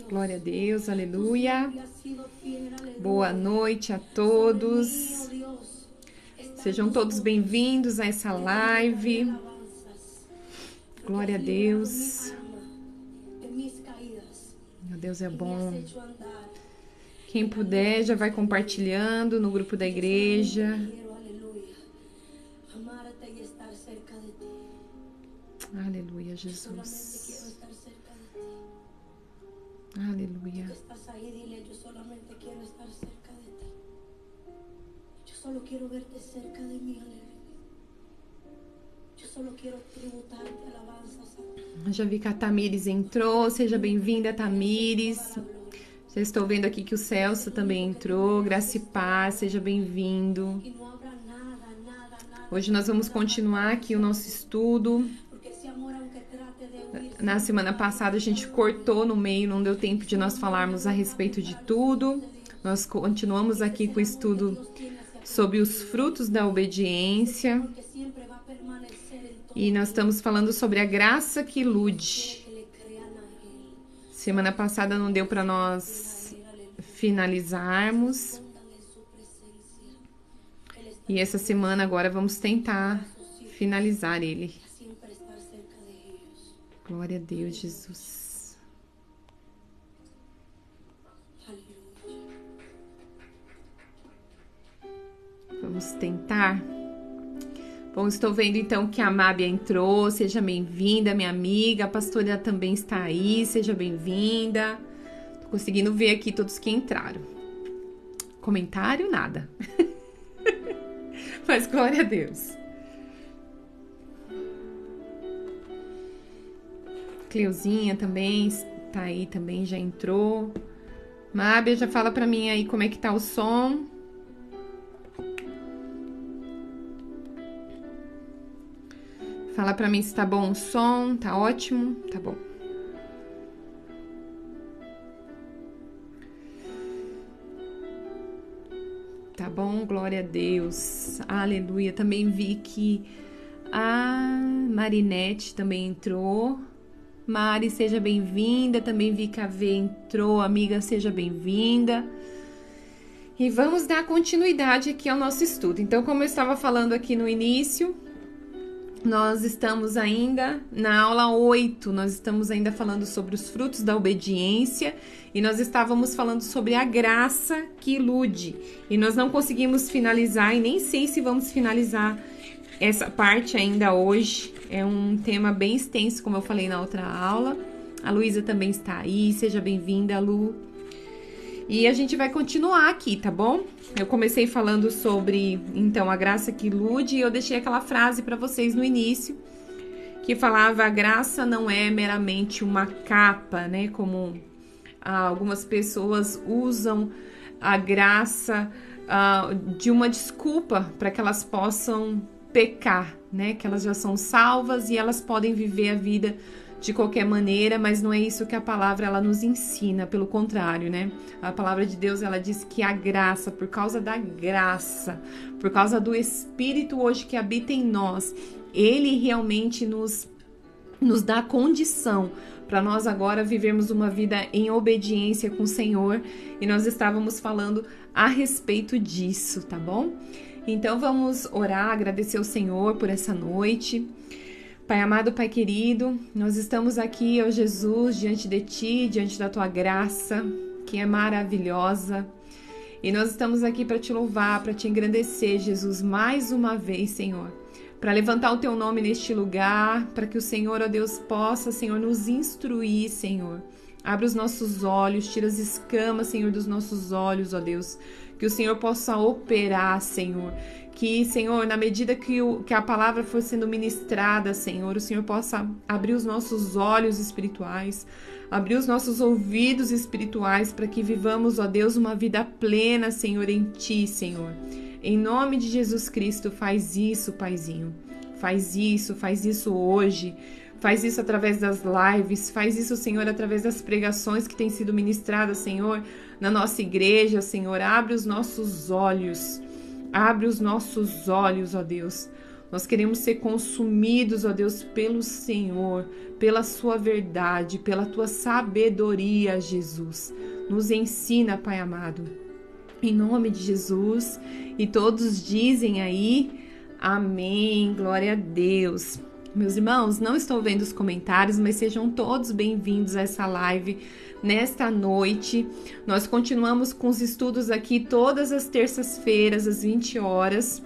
Glória a Deus, aleluia. Boa noite a todos. Sejam todos bem-vindos a essa live. Glória a Deus. Meu Deus é bom. Quem puder já vai compartilhando no grupo da igreja. Aleluia, Jesus. Aleluia. Solo quiero verte cerca de mí, aleluya. Eu só quero tributar-te alabanças. Já vi que a Tamires entrou. Seja bem-vinda, Tamires. Já estou vendo aqui que o Celso também entrou. Graça e paz, seja bem-vindo. Hoje nós vamos continuar aqui o nosso estudo. Na semana passada a gente cortou no meio, não deu tempo de nós falarmos a respeito de tudo. Nós continuamos aqui com o estudo sobre os frutos da obediência. E nós estamos falando sobre a graça que ilude. Semana passada não deu para nós finalizarmos. E essa semana agora vamos tentar finalizar ele. Glória a Deus, Jesus. Vamos tentar. Bom, estou vendo então que a Mábia entrou. Seja bem-vinda, minha amiga. A pastora também está aí. Seja bem-vinda. Tô conseguindo ver aqui todos que entraram. Comentário, nada. Mas glória a Deus. Cleuzinha também está aí, também já entrou. Mábia, já fala para mim aí como é que tá o som. Fala pra mim se tá bom o som, tá ótimo, tá bom. Tá bom, glória a Deus, aleluia. Também vi que a Marinete também entrou. Mari, seja bem-vinda. Também vi que a V entrou, amiga, seja bem-vinda. E vamos dar continuidade aqui ao nosso estudo. Então, como eu estava falando aqui no início, nós estamos ainda na aula 8, nós estamos ainda falando sobre os frutos da obediência e nós estávamos falando sobre a graça que ilude. E nós não conseguimos finalizar e nem sei se vamos finalizar essa parte ainda hoje. É um tema bem extenso, como eu falei na outra aula. A Luísa também está aí, seja bem-vinda, Lu. E a gente vai continuar aqui, tá bom? Eu comecei falando sobre, então, a graça que ilude e eu deixei aquela frase para vocês no início, que falava: a graça não é meramente uma capa, né? Como algumas pessoas usam a graça de uma desculpa para que elas possam pecar, né? Que elas já são salvas e elas podem viver a vida de qualquer maneira, mas não é isso que a palavra ela nos ensina, pelo contrário, né? A palavra de Deus, ela diz que a graça, por causa da graça, por causa do Espírito hoje que habita em nós, ele realmente nos dá condição para nós agora vivermos uma vida em obediência com o Senhor, e nós estávamos falando a respeito disso, tá bom? Então vamos orar, agradecer ao Senhor por essa noite. Pai amado, Pai querido, nós estamos aqui, ó Jesus, diante de Ti, diante da Tua graça, que é maravilhosa. E nós estamos aqui para Te louvar, para Te engrandecer, Jesus, mais uma vez, Senhor. Para levantar o Teu nome neste lugar, para que o Senhor, ó Deus, possa, Senhor, nos instruir, Senhor. Abre os nossos olhos, tira as escamas, Senhor, dos nossos olhos, ó Deus. Que o Senhor possa operar, Senhor. Que, Senhor, na medida que a palavra for sendo ministrada, Senhor, o Senhor possa abrir os nossos olhos espirituais, abrir os nossos ouvidos espirituais, para que vivamos, ó Deus, uma vida plena, Senhor, em Ti, Senhor. Em nome de Jesus Cristo, faz isso, Paizinho. Faz isso hoje. Faz isso através das lives, faz isso, Senhor, através das pregações que têm sido ministradas, Senhor, na nossa igreja, Senhor. Abre os nossos olhos, ó Deus. Nós queremos ser consumidos, ó Deus, pelo Senhor, pela sua verdade, pela tua sabedoria, Jesus. Nos ensina, Pai amado. Em nome de Jesus. E todos dizem aí, amém, glória a Deus. Meus irmãos, não estou vendo os comentários, mas sejam todos bem-vindos a essa live nesta noite. Nós continuamos com os estudos aqui todas as terças-feiras, às 20 horas.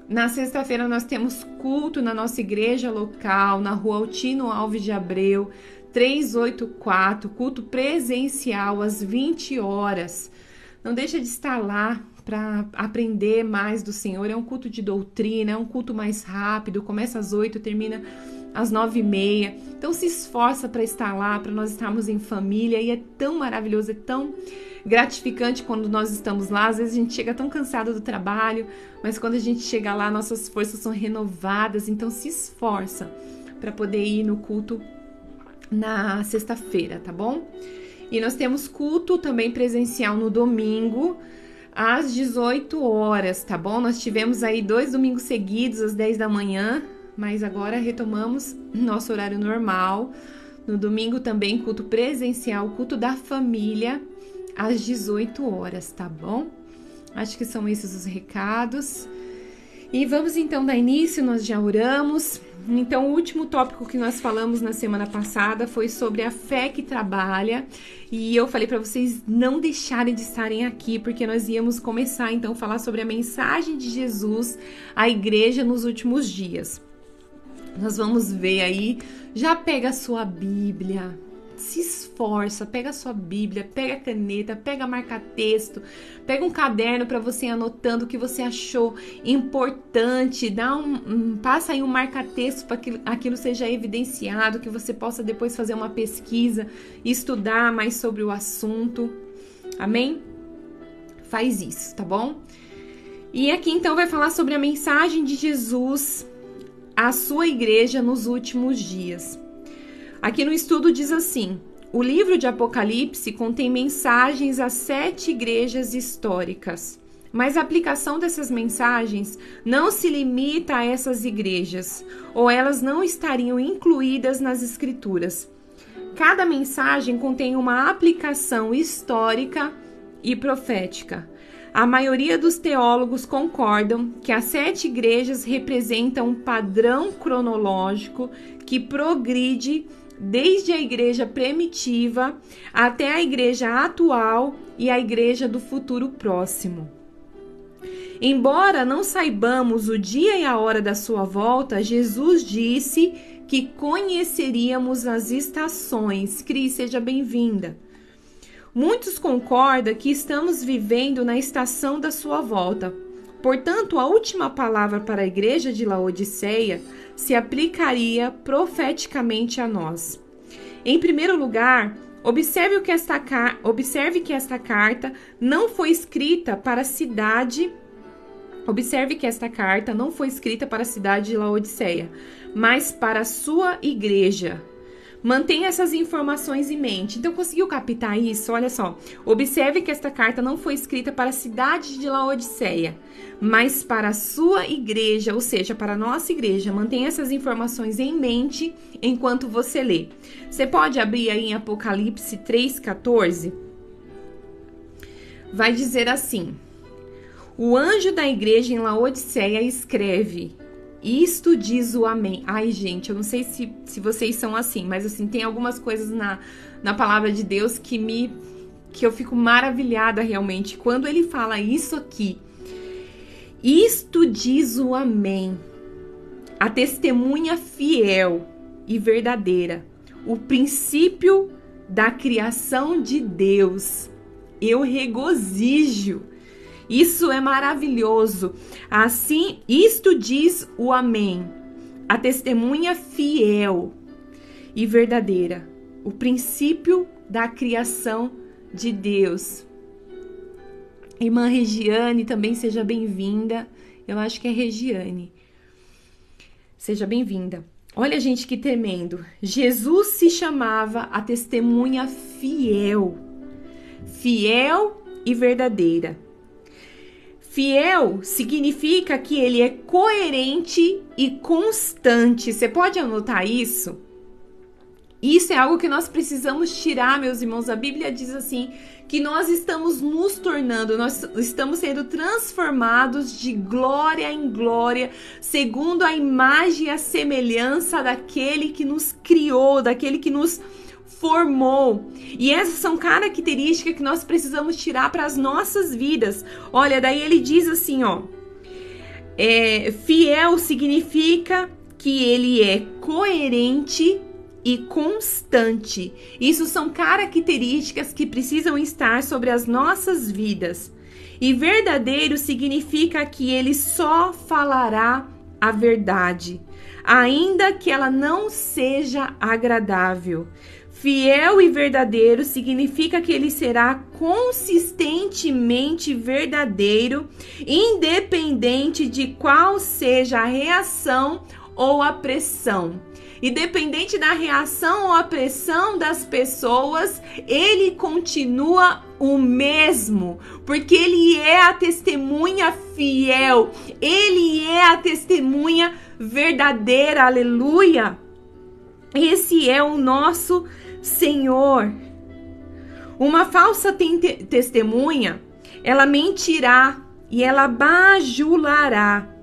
Na sexta-feira nós temos culto na nossa igreja local, na rua Altino Alves de Abreu, 384, culto presencial às 20 horas. Não deixa de estar lá para aprender mais do Senhor. É um culto de doutrina, é um culto mais rápido, começa às 8, termina às 9h30. Então se esforça para estar lá, para nós estarmos em família, e é tão maravilhoso, é tão gratificante quando nós estamos lá. Às vezes a gente chega tão cansado do trabalho, mas quando a gente chega lá, nossas forças são renovadas. Então se esforça para poder ir no culto na sexta-feira, tá bom? E nós temos culto também presencial no domingo, às 18 horas, tá bom? Nós tivemos aí 2 domingos seguidos, às 10 da manhã, mas agora retomamos nosso horário normal. No domingo também culto presencial, culto da família, às 18 horas, tá bom? Acho que são esses os recados. E vamos então dar início, nós já oramos. Então, o último tópico que nós falamos na semana passada foi sobre a fé que trabalha. E eu falei para vocês não deixarem de estarem aqui, porque nós íamos começar então a falar sobre a mensagem de Jesus à igreja nos últimos dias. Nós vamos ver aí, já pega a sua Bíblia, se esforça, pega a sua Bíblia, pega a caneta, pega marca-texto, pega um caderno para você ir anotando o que você achou importante, passa aí um marca-texto para que aquilo seja evidenciado, que você possa depois fazer uma pesquisa e estudar mais sobre o assunto, amém? Faz isso, tá bom? E aqui então vai falar sobre a mensagem de Jesus à sua igreja nos últimos dias. Aqui no estudo diz assim: o livro de Apocalipse contém mensagens a 7 igrejas históricas, mas a aplicação dessas mensagens não se limita a essas igrejas, ou elas não estariam incluídas nas escrituras. Cada mensagem contém uma aplicação histórica e profética. A maioria dos teólogos concordam que as 7 igrejas representam um padrão cronológico que progride desde a igreja primitiva até a igreja atual e a igreja do futuro próximo. Embora não saibamos o dia e a hora da sua volta, Jesus disse que conheceríamos as estações. Cris, seja bem-vinda. Muitos concordam que estamos vivendo na estação da sua volta. Portanto, a última palavra para a igreja de Laodiceia se aplicaria profeticamente a nós. Em primeiro lugar, observe que esta carta não foi escrita para a cidade. Observe que esta carta não foi escrita para a cidade de Laodiceia, mas para a sua igreja. Mantenha essas informações em mente. Então, conseguiu captar isso? Olha só. Observe que esta carta não foi escrita para a cidade de Laodiceia, mas para a sua igreja, ou seja, para a nossa igreja. Mantenha essas informações em mente enquanto você lê. Você pode abrir aí em Apocalipse 3,14? Vai dizer assim: o anjo da igreja em Laodiceia escreve: isto diz o amém. Ai, gente, eu não sei se vocês são assim, mas assim, tem algumas coisas na palavra de Deus que eu fico maravilhada realmente. Quando ele fala isso aqui, isto diz o amém, a testemunha fiel e verdadeira, o princípio da criação de Deus. Eu regozijo. Isso é maravilhoso. Assim, isto diz o amém, a testemunha fiel e verdadeira, o princípio da criação de Deus. Irmã Regiane, também seja bem-vinda. Eu acho que é Regiane. Seja bem-vinda. Olha, gente, que tremendo. Jesus se chamava a testemunha fiel. Fiel e verdadeira. Fiel significa que ele é coerente e constante. Você pode anotar isso? Isso é algo que nós precisamos tirar, meus irmãos. A Bíblia diz assim, que nós estamos nos tornando, nós estamos sendo transformados de glória em glória, segundo a imagem e a semelhança daquele que nos criou, daquele que nos formou. E essas são características que nós precisamos tirar para as nossas vidas. Olha, daí ele diz assim, ó, fiel significa que ele é coerente e constante. Isso são características que precisam estar sobre as nossas vidas. E verdadeiro significa que ele só falará a verdade, ainda que ela não seja agradável. Fiel e verdadeiro significa que ele será consistentemente verdadeiro, independente de qual seja a reação ou a pressão. Independente da reação ou a pressão das pessoas, ele continua o mesmo, porque ele é a testemunha fiel, ele é a testemunha verdadeira, aleluia. Esse é o nosso Senhor. Uma falsa testemunha, ela mentirá e ela bajulará.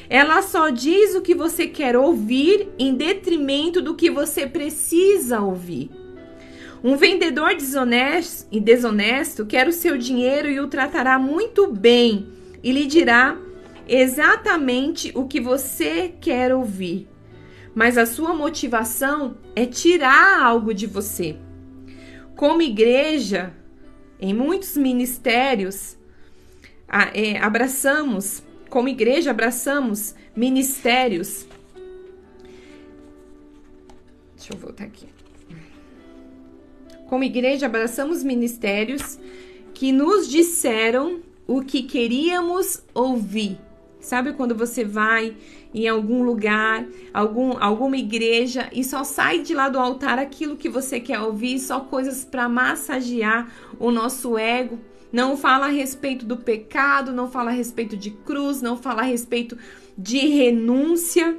Ela só diz o que você quer ouvir em detrimento do que você precisa ouvir. Um vendedor desonesto quer o seu dinheiro e o tratará muito bem e lhe dirá exatamente o que você quer ouvir. Mas a sua motivação é tirar algo de você. Como igreja, em muitos ministérios, abraçamos ministérios. Deixa eu voltar aqui. Como igreja, abraçamos ministérios que nos disseram o que queríamos ouvir. Sabe quando você vai em algum lugar, alguma igreja e só sai de lá do altar aquilo que você quer ouvir, só coisas para massagear o nosso ego? Não fala a respeito do pecado, não fala a respeito de cruz, não fala a respeito de renúncia.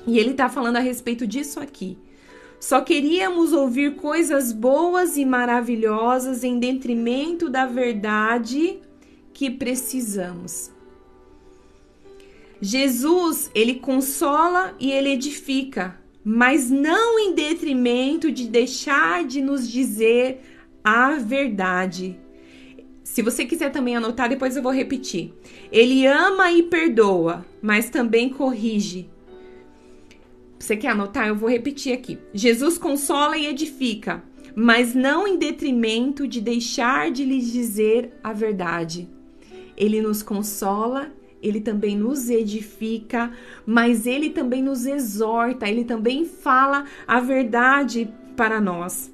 E ele está falando a respeito disso aqui. Só queríamos ouvir coisas boas e maravilhosas em detrimento da verdade que precisamos. Jesus, ele consola e ele edifica, mas não em detrimento de deixar de nos dizer a verdade. Se você quiser também anotar, depois eu vou repetir. Ele ama e perdoa, mas também corrige. Você quer anotar? Eu vou repetir aqui. Jesus consola e edifica, mas não em detrimento de deixar de lhes dizer a verdade. Ele nos consola, ele também nos edifica, mas ele também nos exorta, ele também fala a verdade para nós.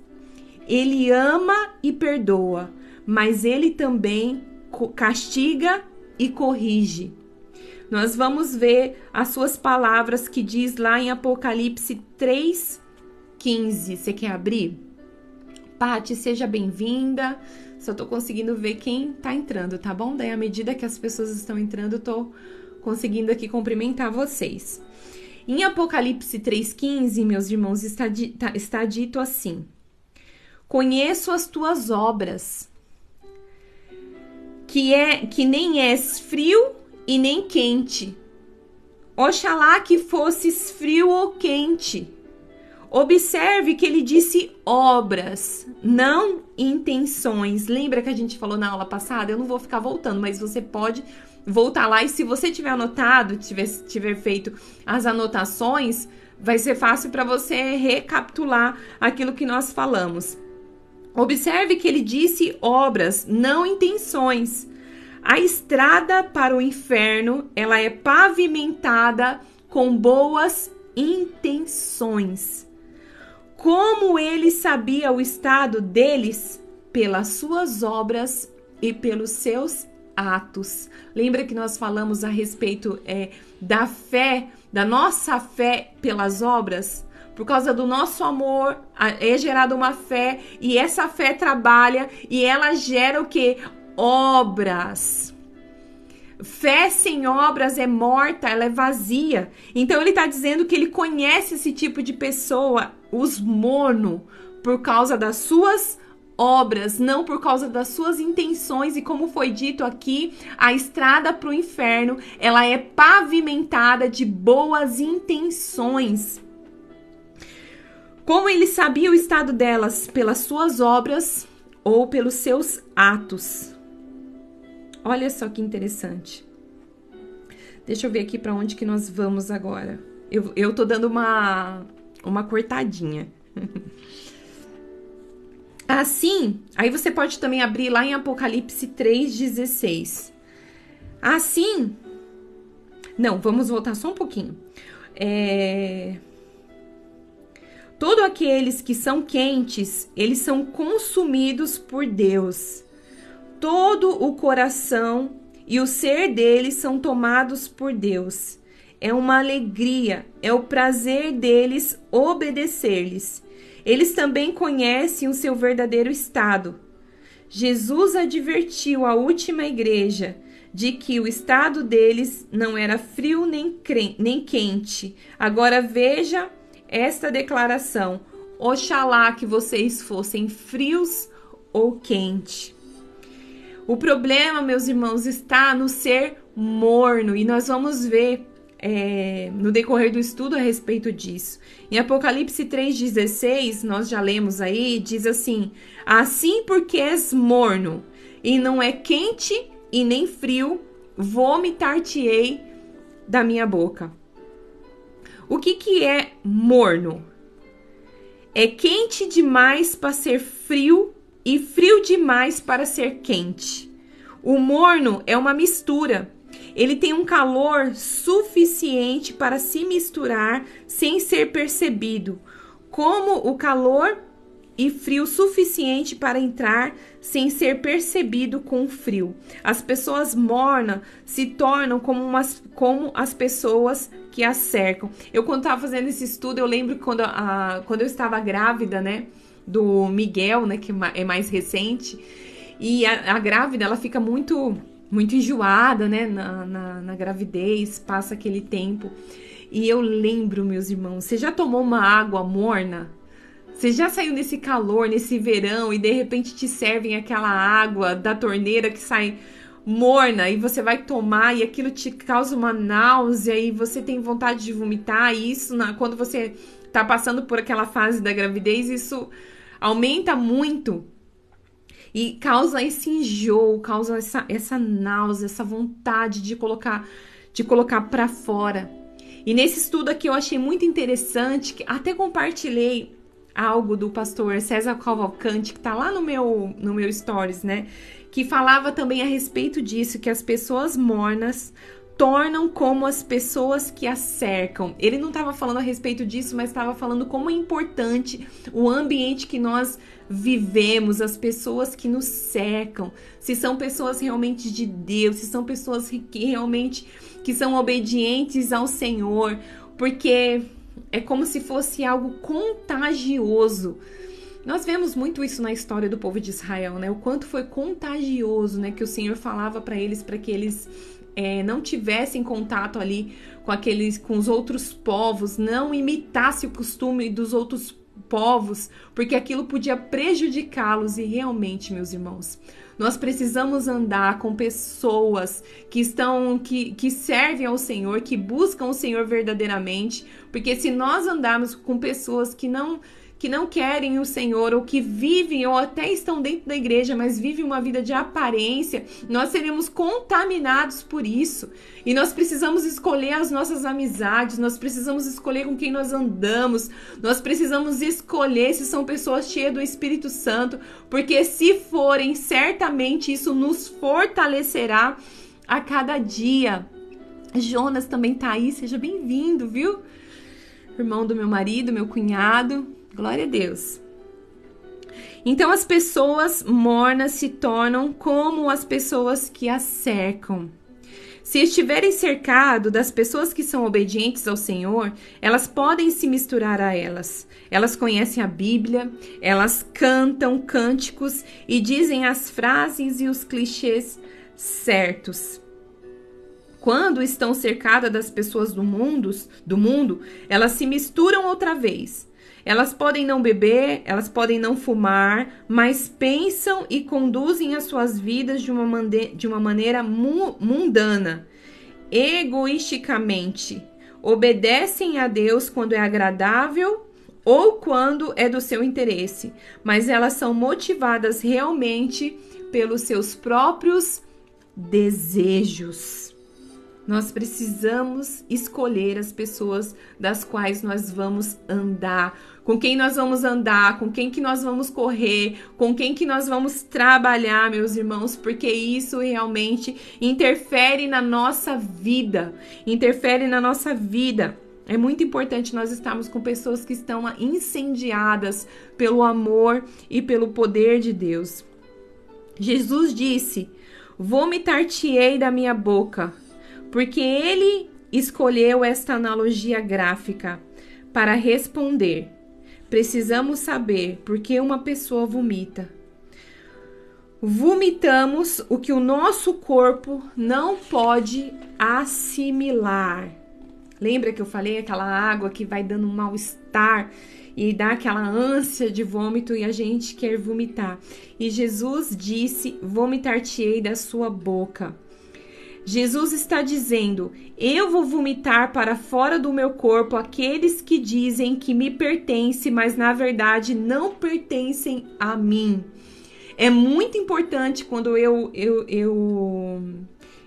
Ele ama e perdoa, mas ele também castiga e corrige. Nós vamos ver as suas palavras que diz lá em Apocalipse 3:15. Você quer abrir? Pati, seja bem-vinda. Só tô conseguindo ver quem tá entrando, tá bom? Daí, à medida que as pessoas estão entrando, eu tô conseguindo aqui cumprimentar vocês. Em Apocalipse 3:15, meus irmãos, está dito assim: conheço as tuas obras, que nem és frio e nem quente. Oxalá que fosses frio ou quente. Observe que ele disse obras, não intenções. Lembra que a gente falou na aula passada? Eu não vou ficar voltando, mas você pode voltar lá e se você tiver anotado, tiver feito as anotações, vai ser fácil para você recapitular aquilo que nós falamos. Observe que ele disse obras, não intenções. A estrada para o inferno, ela é pavimentada com boas intenções. Como ele sabia o estado deles? Pelas suas obras e pelos seus atos. Lembra que nós falamos a respeito da fé, da nossa fé pelas obras? Por causa do nosso amor, é gerada uma fé, e essa fé trabalha, e ela gera o quê? Obras. Fé sem obras é morta, ela é vazia. Então ele está dizendo que ele conhece esse tipo de pessoa, os morno, por causa das suas obras, não por causa das suas intenções. E como foi dito aqui, a estrada para o inferno, ela é pavimentada de boas intenções. Como ele sabia o estado delas? Pelas suas obras ou pelos seus atos. Olha só que interessante. Deixa eu ver aqui para onde que nós vamos agora. Eu tô dando uma cortadinha. Assim, aí você pode também abrir lá em Apocalipse 3,16. Assim, não, vamos voltar só um pouquinho. Todos aqueles que são quentes, eles são consumidos por Deus. Todo o coração e o ser deles são tomados por Deus. É uma alegria, é o prazer deles obedecer-lhes. Eles também conhecem o seu verdadeiro estado. Jesus advertiu a última igreja de que o estado deles não era frio nem quente. Agora veja esta declaração: oxalá que vocês fossem frios ou quentes. O problema, meus irmãos, está no ser morno, e nós vamos ver no decorrer do estudo a respeito disso. Em Apocalipse 3,16, nós já lemos aí, diz assim: assim porque és morno, e não é quente e nem frio, vomitar-te-ei da minha boca. O que é morno? É quente demais para ser frio e frio demais para ser quente. O morno é uma mistura. Ele tem um calor suficiente para se misturar sem ser percebido, como o calor e frio suficiente para entrar sem ser percebido com o frio. As pessoas mornas se tornam como as pessoas que as cercam. Quando estava fazendo esse estudo, eu lembro que quando eu estava grávida, né, do Miguel, né, que é mais recente, e a grávida, ela fica muito enjoada, né, na gravidez, passa aquele tempo. E eu lembro, meus irmãos, você já tomou uma água morna? Você já saiu nesse calor, nesse verão, e de repente te servem aquela água da torneira que sai morna, e você vai tomar e aquilo te causa uma náusea e você tem vontade de vomitar? E isso, quando você tá passando por aquela fase da gravidez, isso aumenta muito e causa esse enjoo, causa essa náusea, essa vontade de colocar para fora. E nesse estudo aqui eu achei muito interessante, que até compartilhei algo do pastor César Cavalcante, que tá lá no meu stories, né? Que falava também a respeito disso, que as pessoas mornas tornam como as pessoas que as cercam. Ele não estava falando a respeito disso, mas estava falando como é importante o ambiente que nós vivemos, as pessoas que nos cercam, se são pessoas realmente de Deus, se são pessoas que realmente que são obedientes ao Senhor, porque é como se fosse algo contagioso. Nós vemos muito isso na história do povo de Israel, né? O quanto foi contagioso, né? Que o Senhor falava para eles que eles não tivessem contato ali com os outros povos, não imitasse o costume dos outros povos, porque aquilo podia prejudicá-los. E realmente, meus irmãos, nós precisamos andar com pessoas que servem ao Senhor, que buscam o Senhor verdadeiramente, porque se nós andarmos com pessoas que não querem o Senhor, ou que vivem, ou até estão dentro da igreja, mas vivem uma vida de aparência, nós seremos contaminados por isso. E nós precisamos escolher as nossas amizades, nós precisamos escolher com quem nós andamos, nós precisamos escolher se são pessoas cheias do Espírito Santo, porque se forem, certamente isso nos fortalecerá a cada dia. Jonas também tá aí, seja bem-vindo, viu? Irmão do meu marido, meu cunhado. Glória a Deus. Então as pessoas mornas se tornam como as pessoas que as cercam. Se estiverem cercados das pessoas que são obedientes ao Senhor, elas podem se misturar a elas. Elas conhecem a Bíblia, elas cantam cânticos e dizem as frases e os clichês certos. Quando estão cercadas das pessoas do mundo, elas se misturam outra vez. Elas podem não beber, elas podem não fumar, mas pensam e conduzem as suas vidas de uma maneira mundana, egoisticamente. Obedecem a Deus quando é agradável ou quando é do seu interesse, mas elas são motivadas realmente pelos seus próprios desejos. Nós precisamos escolher as pessoas das quais nós vamos andar, com quem nós vamos andar, com quem que nós vamos correr, com quem que nós vamos trabalhar, meus irmãos, porque isso realmente interfere na nossa vida, É muito importante nós estarmos com pessoas que estão incendiadas pelo amor e pelo poder de Deus. Jesus disse: vomitar-te-ei da minha boca, porque ele escolheu esta analogia gráfica para responder. Precisamos saber por que uma pessoa vomita. Vomitamos o que o nosso corpo não pode assimilar. Lembra que eu falei aquela água que vai dando um mal-estar e dá aquela ânsia de vômito e a gente quer vomitar? E Jesus disse: vomitar-te-ei da sua boca. Jesus está dizendo: eu vou vomitar para fora do meu corpo aqueles que dizem que me pertencem, mas na verdade não pertencem a mim. É muito importante quando eu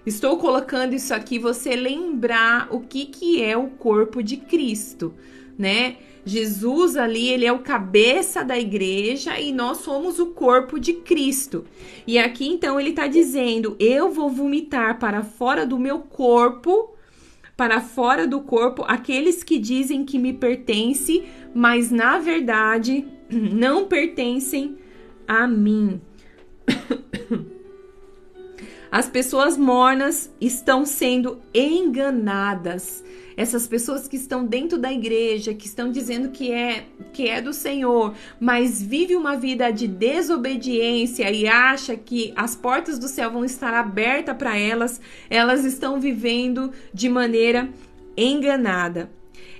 estou colocando isso aqui, você lembrar o que é o corpo de Cristo, né? Jesus ali, ele é o cabeça da igreja e nós somos o corpo de Cristo. E aqui então ele está dizendo: eu vou vomitar para fora do meu corpo, para fora do corpo, aqueles que dizem que me pertencem, mas na verdade não pertencem a mim. As pessoas mornas estão sendo enganadas. Essas pessoas que estão dentro da igreja, que estão dizendo que é do Senhor, mas vive uma vida de desobediência e acha que as portas do céu vão estar abertas para elas, elas estão vivendo de maneira enganada.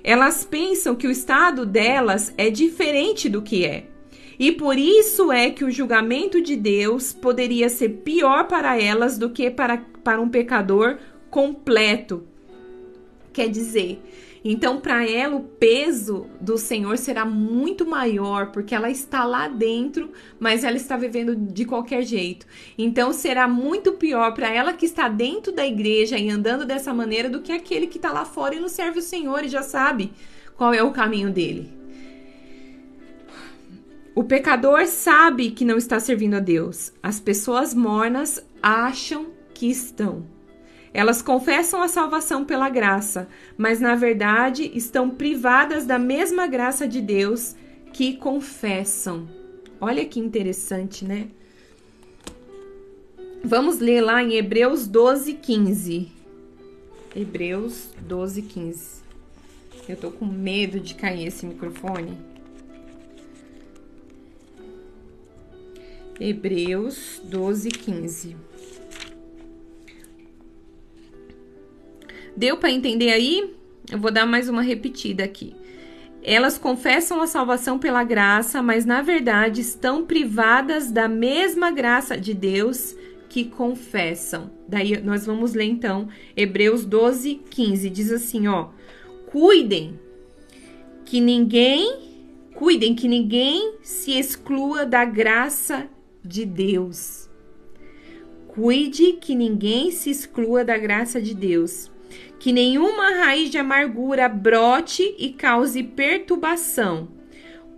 Elas pensam que o estado delas é diferente do que é. E por isso é que o julgamento de Deus poderia ser pior para elas do que para um pecador completo. Quer dizer, então para ela o peso do Senhor será muito maior, porque ela está lá dentro, mas ela está vivendo de qualquer jeito. Então será muito pior para ela que está dentro da igreja e andando dessa maneira do que aquele que está lá fora e não serve o Senhor e já sabe qual é o caminho dele. O pecador sabe que não está servindo a Deus. As pessoas mornas acham que estão. Elas confessam a salvação pela graça, mas na verdade estão privadas da mesma graça de Deus que confessam. Olha que interessante, né? Vamos ler lá em Hebreus 12:15. Hebreus 12:15. Eu tô com medo de cair esse microfone. Hebreus 12:15. Deu para entender aí? Eu vou dar mais uma repetida aqui. Elas confessam a salvação pela graça, mas na verdade estão privadas da mesma graça de Deus que confessam. Daí nós vamos ler então Hebreus 12:15. Diz assim, ó: Cuidem que ninguém se exclua da graça de Deus. Cuide que ninguém se exclua da graça de Deus. Que nenhuma raiz de amargura brote e cause perturbação,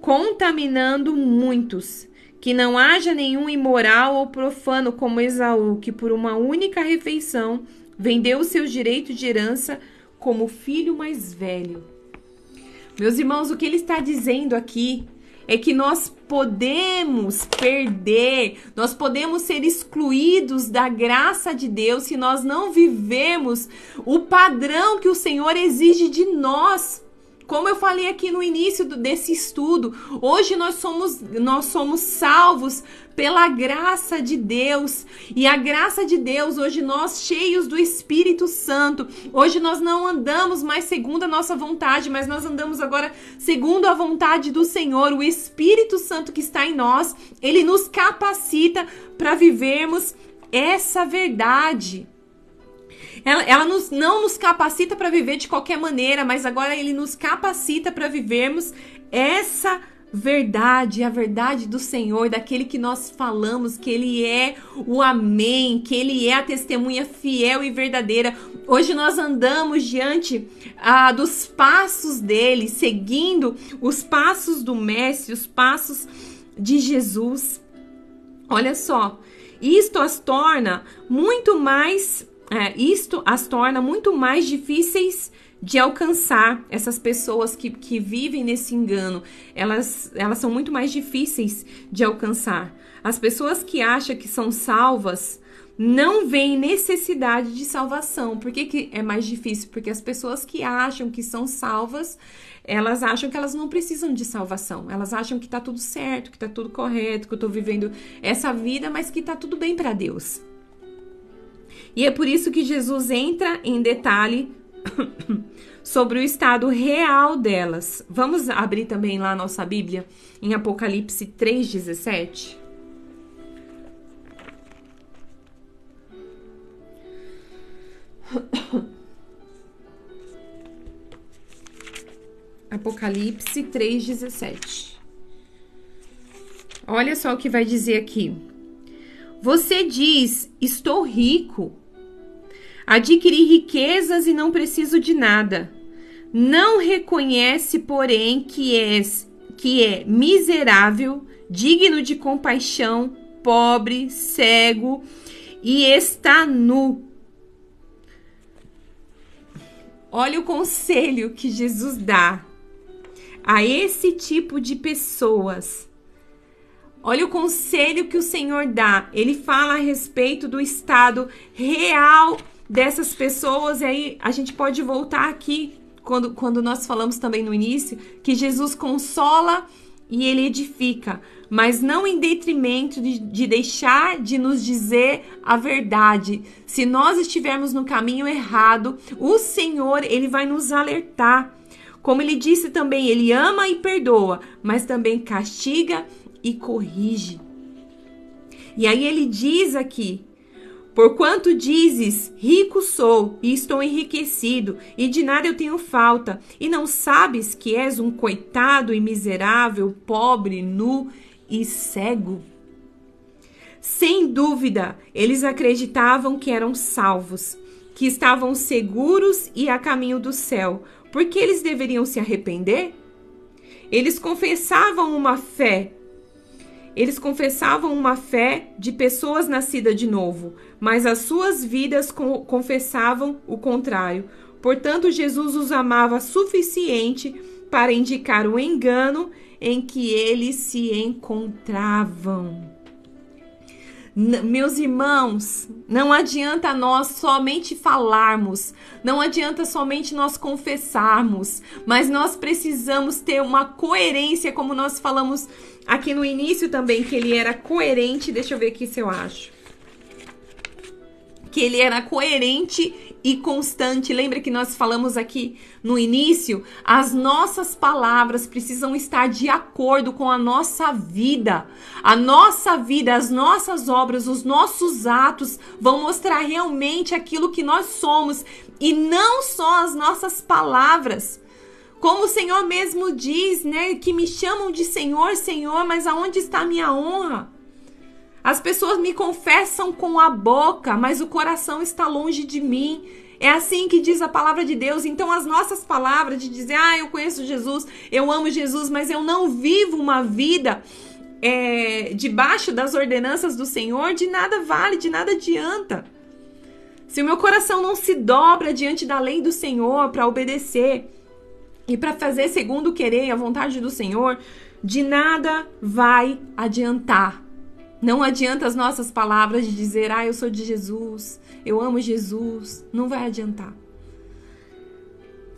contaminando muitos. Que não haja nenhum imoral ou profano como Esaú, que por uma única refeição vendeu os seus direitos de herança como filho mais velho. Meus irmãos, o que ele está dizendo aqui é que nós podemos perder, nós podemos ser excluídos da graça de Deus se nós não vivemos o padrão que o Senhor exige de nós. Como eu falei aqui no início desse estudo, hoje nós somos salvos pela graça de Deus. E a graça de Deus, hoje nós cheios do Espírito Santo, hoje nós não andamos mais segundo a nossa vontade, mas nós andamos agora segundo a vontade do Senhor. O Espírito Santo que está em nós, ele nos capacita para vivermos essa verdade. Ela não nos capacita para viver de qualquer maneira, mas agora ele nos capacita para vivermos essa verdade, a verdade do Senhor, daquele que nós falamos, que ele é o amém, que ele é a testemunha fiel e verdadeira. Hoje nós andamos diante dos passos dele, seguindo os passos do Mestre, os passos de Jesus. Olha só, isto as torna muito mais difíceis de alcançar. Essas pessoas que vivem nesse engano, elas são muito mais difíceis de alcançar. As pessoas que acham que são salvas não veem necessidade de salvação. Por que é mais difícil? Porque as pessoas que acham que são salvas, elas acham que elas não precisam de salvação. Elas acham que tá tudo certo, que tá tudo correto, que eu tô vivendo essa vida, mas que tá tudo bem para Deus. E é por isso que Jesus entra em detalhe sobre o estado real delas. Vamos abrir também lá a nossa Bíblia em Apocalipse 3,17. Apocalipse 3,17. Olha só o que vai dizer aqui. Você diz, estou rico, adquiri riquezas e não preciso de nada. Não reconhece, porém, que é miserável, digno de compaixão, pobre, cego e está nu. Olha o conselho que Jesus dá a esse tipo de pessoas. Olha o conselho que o Senhor dá. Ele fala a respeito do estado real dessas pessoas. E aí a gente pode voltar aqui, quando nós falamos também no início, que Jesus consola e ele edifica, mas não em detrimento de deixar de nos dizer a verdade. Se nós estivermos no caminho errado, o Senhor, ele vai nos alertar. Como ele disse também, ele ama e perdoa, mas também castiga e corrige. E aí ele diz aqui: porquanto dizes, rico sou e estou enriquecido, e de nada eu tenho falta, e não sabes que és um coitado e miserável, pobre, nu e cego? Sem dúvida, eles acreditavam que eram salvos, que estavam seguros e a caminho do céu. Por que eles deveriam se arrepender? Eles confessavam uma fé de pessoas nascidas de novo, mas as suas vidas confessavam o contrário. Portanto, Jesus os amava suficiente para indicar o engano em que eles se encontravam. Meus irmãos, não adianta nós somente falarmos, não adianta somente nós confessarmos, mas nós precisamos ter uma coerência, como nós falamos aqui no início também, que ele era coerente. Deixa eu ver aqui se eu acho. Que ele era coerente e constante. Lembra que nós falamos aqui no início? As nossas palavras precisam estar de acordo com a nossa vida. A nossa vida, as nossas obras, os nossos atos vão mostrar realmente aquilo que nós somos e não só as nossas palavras. Como o Senhor mesmo diz, né? Que me chamam de Senhor, Senhor, mas aonde está a minha honra? As pessoas me confessam com a boca, mas o coração está longe de mim. É assim que diz a palavra de Deus. Então as nossas palavras de dizer, eu conheço Jesus, eu amo Jesus, mas eu não vivo uma vida debaixo das ordenanças do Senhor, de nada vale, de nada adianta. Se o meu coração não se dobra diante da lei do Senhor para obedecer e para fazer segundo o querer e a vontade do Senhor, de nada vai adiantar. Não adianta as nossas palavras de dizer, eu sou de Jesus, eu amo Jesus. Não vai adiantar.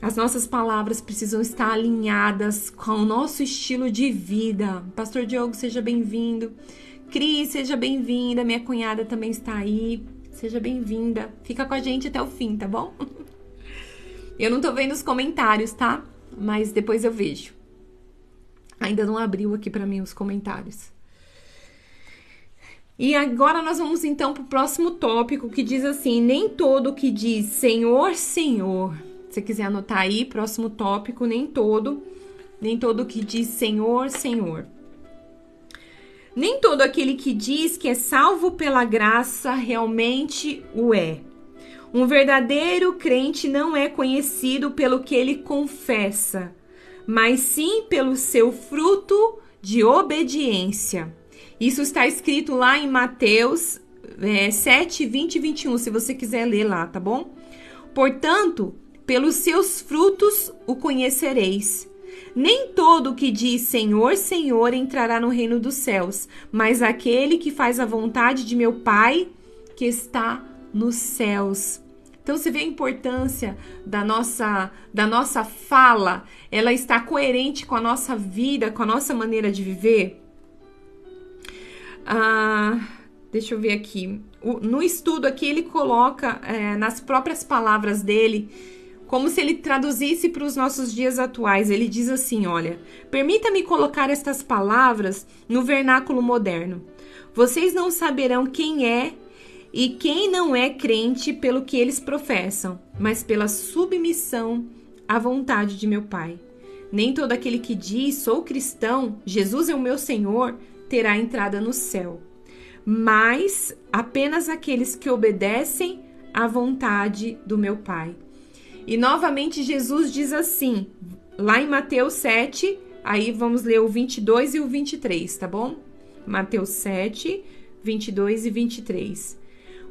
As nossas palavras precisam estar alinhadas com o nosso estilo de vida. Pastor Diogo, seja bem-vindo. Cris, seja bem-vinda. Minha cunhada também está aí. Seja bem-vinda. Fica com a gente até o fim, tá bom? Eu não tô vendo os comentários, tá? Mas depois eu vejo. Ainda não abriu aqui pra mim os comentários. E agora nós vamos então pro próximo tópico, que diz assim: nem todo que diz Senhor, Senhor. Se você quiser anotar aí, próximo tópico, nem todo que diz Senhor, Senhor. Nem todo aquele que diz que é salvo pela graça realmente o é. Um verdadeiro crente não é conhecido pelo que ele confessa, mas sim pelo seu fruto de obediência. Isso está escrito lá em Mateus 7, 20 e 21, se você quiser ler lá, tá bom? Portanto, pelos seus frutos o conhecereis. Nem todo que diz Senhor, Senhor entrará no reino dos céus, mas aquele que faz a vontade de meu Pai que está nos céus. Então, você vê a importância da nossa fala, ela está coerente com a nossa vida, com a nossa maneira de viver? Deixa eu ver aqui. No estudo aqui, ele coloca nas próprias palavras dele, como se ele traduzisse para os nossos dias atuais. Ele diz assim, olha: permita-me colocar estas palavras no vernáculo moderno. Vocês não saberão quem é e quem não é crente pelo que eles professam, mas pela submissão à vontade de meu Pai. Nem todo aquele que diz, sou cristão, Jesus é o meu Senhor, terá entrada no céu, mas apenas aqueles que obedecem à vontade do meu Pai. E novamente Jesus diz assim, lá em Mateus 7, aí vamos ler o 22 e o 23, tá bom? Mateus 7, 22 e 23.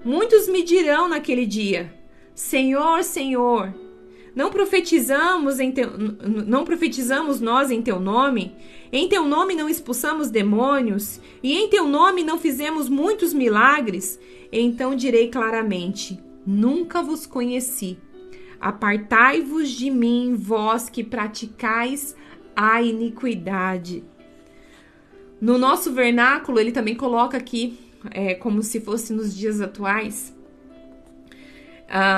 Muitos me dirão naquele dia: Senhor, Senhor, não profetizamos nós em teu nome? Em teu nome não expulsamos demônios? E em teu nome não fizemos muitos milagres? Então direi claramente: nunca vos conheci. Apartai-vos de mim, vós que praticais a iniquidade. No nosso vernáculo, ele também coloca aqui, como se fosse nos dias atuais,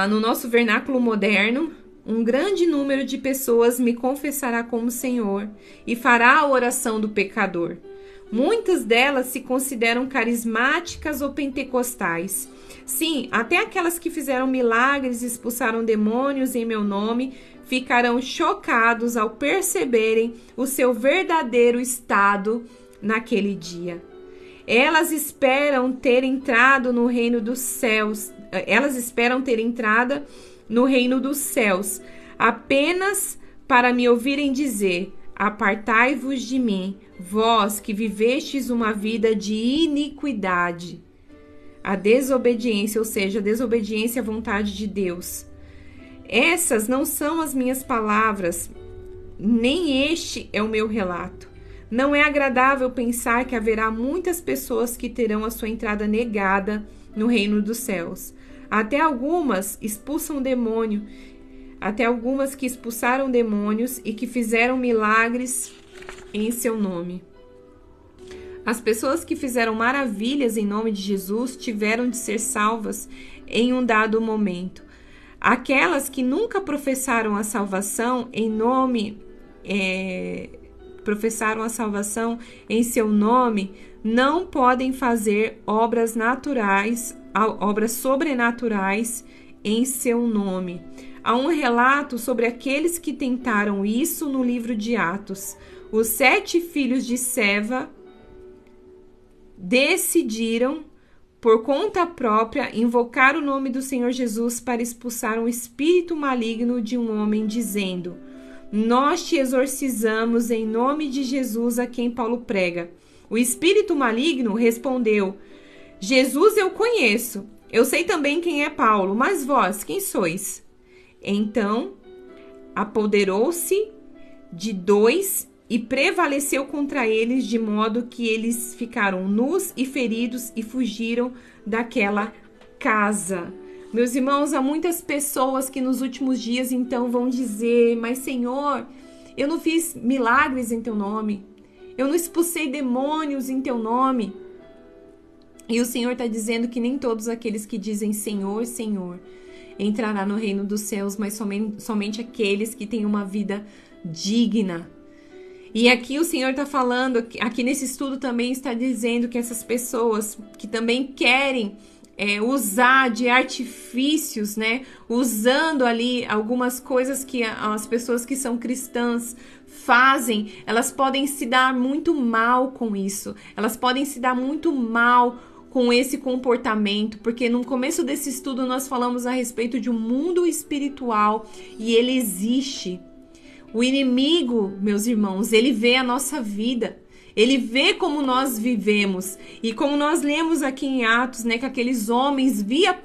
no nosso vernáculo moderno, um grande número de pessoas me confessará como Senhor e fará a oração do pecador. Muitas delas se consideram carismáticas ou pentecostais. Sim, até aquelas que fizeram milagres e expulsaram demônios em meu nome ficarão chocados ao perceberem o seu verdadeiro estado naquele dia. Elas esperam ter entrado no reino dos céus. No reino dos céus, apenas para me ouvirem dizer: apartai-vos de mim, vós que vivestes uma vida de iniquidade. A desobediência, ou seja, a desobediência à vontade de Deus. Essas não são as minhas palavras, nem este é o meu relato. Não é agradável pensar que haverá muitas pessoas que terão a sua entrada negada no reino dos céus. Até algumas expulsam demônio, até algumas que expulsaram demônios e que fizeram milagres em seu nome. As pessoas que fizeram maravilhas em nome de Jesus tiveram de ser salvas em um dado momento. Aquelas que nunca professaram a salvação em seu nome, não podem fazer obras sobrenaturais em seu nome. Há um relato sobre aqueles que tentaram isso no livro de Atos. Os 7 filhos de Seva decidiram, por conta própria, invocar o nome do Senhor Jesus para expulsar um espírito maligno de um homem, dizendo: nós te exorcizamos em nome de Jesus a quem Paulo prega. O espírito maligno respondeu: Jesus eu conheço, eu sei também quem é Paulo, mas vós, quem sois? Então, apoderou-se de 2 e prevaleceu contra eles, de modo que eles ficaram nus e feridos e fugiram daquela casa. Meus irmãos, há muitas pessoas que nos últimos dias então vão dizer: mas Senhor, eu não fiz milagres em teu nome, eu não expulsei demônios em teu nome. E o Senhor está dizendo que nem todos aqueles que dizem Senhor, Senhor, entrará no reino dos céus, mas somente aqueles que têm uma vida digna. E aqui o Senhor está falando, aqui nesse estudo também está dizendo que essas pessoas que também querem usar de artifícios, né? Usando ali algumas coisas que as pessoas que são cristãs fazem, elas podem se dar muito mal com isso. Elas podem se dar muito mal com esse comportamento, porque no começo desse estudo nós falamos a respeito de um mundo espiritual e ele existe. O inimigo, meus irmãos, ele vê a nossa vida. Ele vê como nós vivemos. E como nós lemos aqui em Atos, né, que aqueles homens via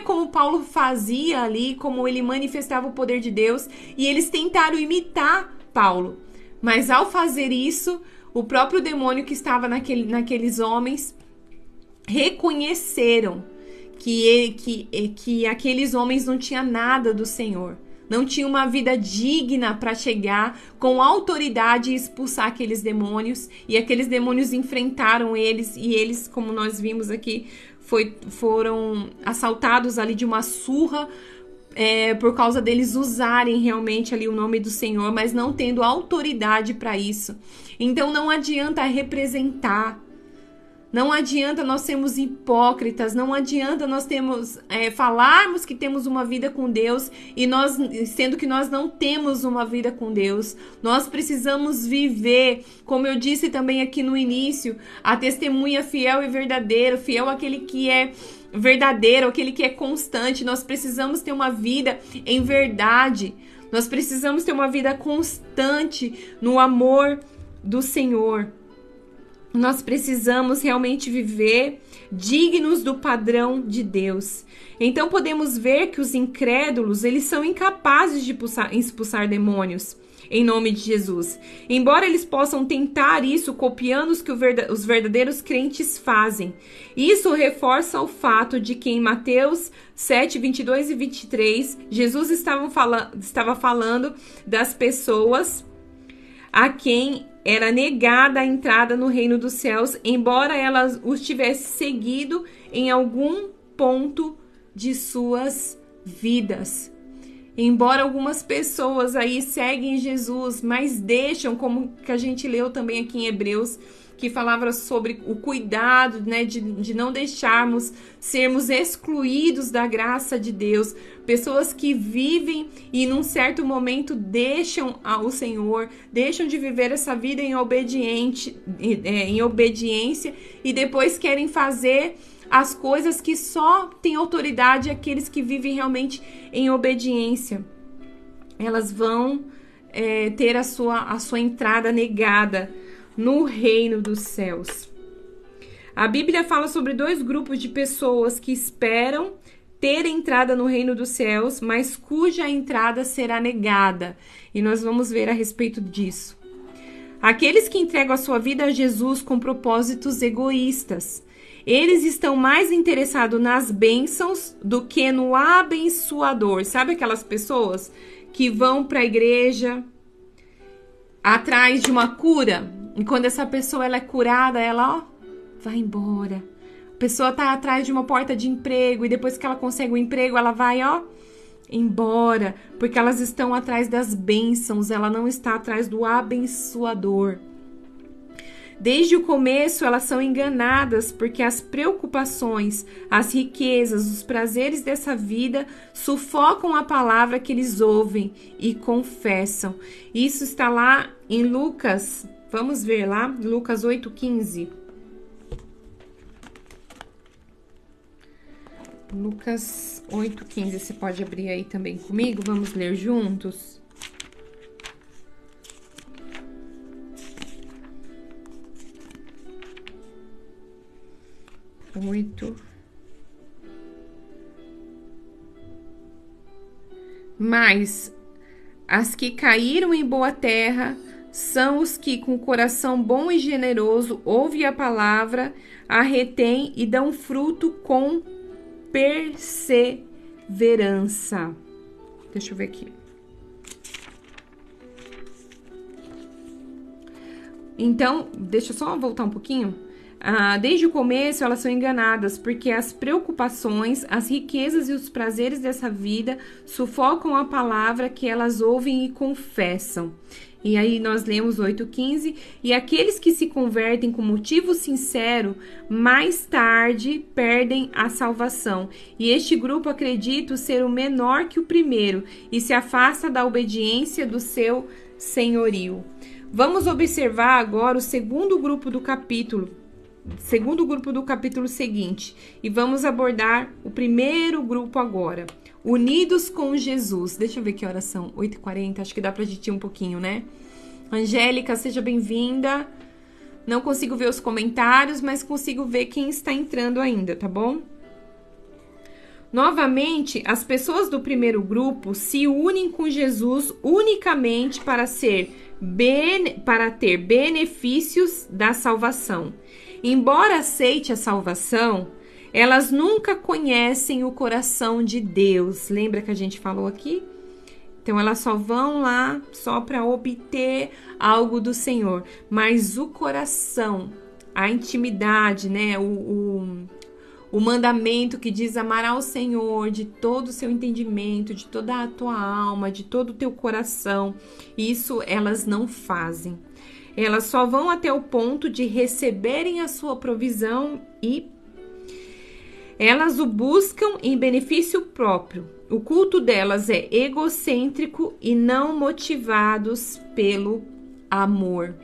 como Paulo fazia ali, como ele manifestava o poder de Deus, e eles tentaram imitar Paulo. Mas ao fazer isso, o próprio demônio que estava naqueles homens reconheceram que aqueles homens não tinham nada do Senhor. Não tinha uma vida digna para chegar com autoridade e expulsar aqueles demônios. E aqueles demônios enfrentaram eles. E eles, como nós vimos aqui, foram assaltados ali de uma surra por causa deles usarem realmente ali o nome do Senhor, mas não tendo autoridade para isso. Então não adianta representar. Não adianta nós sermos hipócritas, não adianta nós falarmos que temos uma vida com Deus sendo que nós não temos uma vida com Deus. Nós precisamos viver, como eu disse também aqui no início, a testemunha fiel e verdadeira, fiel àquele que é verdadeiro, aquele que é constante. Nós precisamos ter uma vida em verdade, nós precisamos ter uma vida constante no amor do Senhor. Nós precisamos realmente viver dignos do padrão de Deus. Então podemos ver que os incrédulos, eles são incapazes de expulsar demônios em nome de Jesus. Embora eles possam tentar isso copiando os que os verdadeiros crentes fazem. Isso reforça o fato de que em Mateus 7, 22 e 23, Jesus estava falando das pessoas a quem era negada a entrada no reino dos céus, embora elas os tivessem seguido em algum ponto de suas vidas. Embora algumas pessoas aí seguem Jesus, mas deixam, como que a gente leu também aqui em Hebreus, que falava sobre o cuidado, né, de não deixarmos sermos excluídos da graça de Deus. Pessoas que vivem e num certo momento deixam o Senhor, deixam de viver essa vida em obediência e depois querem fazer as coisas que só têm autoridade aqueles que vivem realmente em obediência. Elas vão ter a sua entrada negada no reino dos céus. A Bíblia fala sobre 2 grupos de pessoas que esperam ter entrada no reino dos céus, mas cuja entrada será negada. E nós vamos ver a respeito disso. Aqueles que entregam a sua vida a Jesus com propósitos egoístas. Eles estão mais interessados nas bênçãos do que no abençoador. Sabe aquelas pessoas que vão para a igreja atrás de uma cura? E quando essa pessoa ela é curada, ela vai embora. A pessoa está atrás de uma porta de emprego e depois que ela consegue o emprego, ela vai embora. Porque elas estão atrás das bênçãos, ela não está atrás do abençoador. Desde o começo, elas são enganadas porque as preocupações, as riquezas, os prazeres dessa vida sufocam a palavra que eles ouvem e confessam. Isso está lá em Lucas, vamos ver lá, Lucas 8,15. Lucas 8,15, você pode abrir aí também comigo? Vamos ler juntos? Mas as que caíram em boa terra são os que, com coração bom e generoso, ouvem a palavra, a retêm e dão fruto com perseverança. Deixa eu ver aqui. Então, deixa eu só voltar um pouquinho. Desde o começo, elas são enganadas, porque as preocupações, as riquezas e os prazeres dessa vida sufocam a palavra que elas ouvem e confessam. E aí nós lemos 8,15, e aqueles que se convertem com motivo sincero, mais tarde perdem a salvação. E este grupo acredita ser o menor que o primeiro, e se afasta da obediência do seu senhorio. Vamos observar agora o segundo grupo do capítulo seguinte, e vamos abordar o primeiro grupo agora. Unidos com Jesus. Deixa eu ver que horas são. 8h40, acho que dá pra gente ir um pouquinho, né? Angélica, seja bem-vinda. Não consigo ver os comentários, mas consigo ver quem está entrando ainda, tá bom? Novamente, as pessoas do primeiro grupo se unem com Jesus unicamente para ter benefícios da salvação. Embora aceite a salvação, elas nunca conhecem o coração de Deus. Lembra que a gente falou aqui? Então, elas só vão lá só para obter algo do Senhor. Mas o coração, a intimidade, né? O mandamento que diz amar ao Senhor de todo o seu entendimento, de toda a tua alma, de todo o teu coração. Isso elas não fazem. Elas só vão até o ponto de receberem a sua provisão e elas o buscam em benefício próprio. O culto delas é egocêntrico e não motivados pelo amor.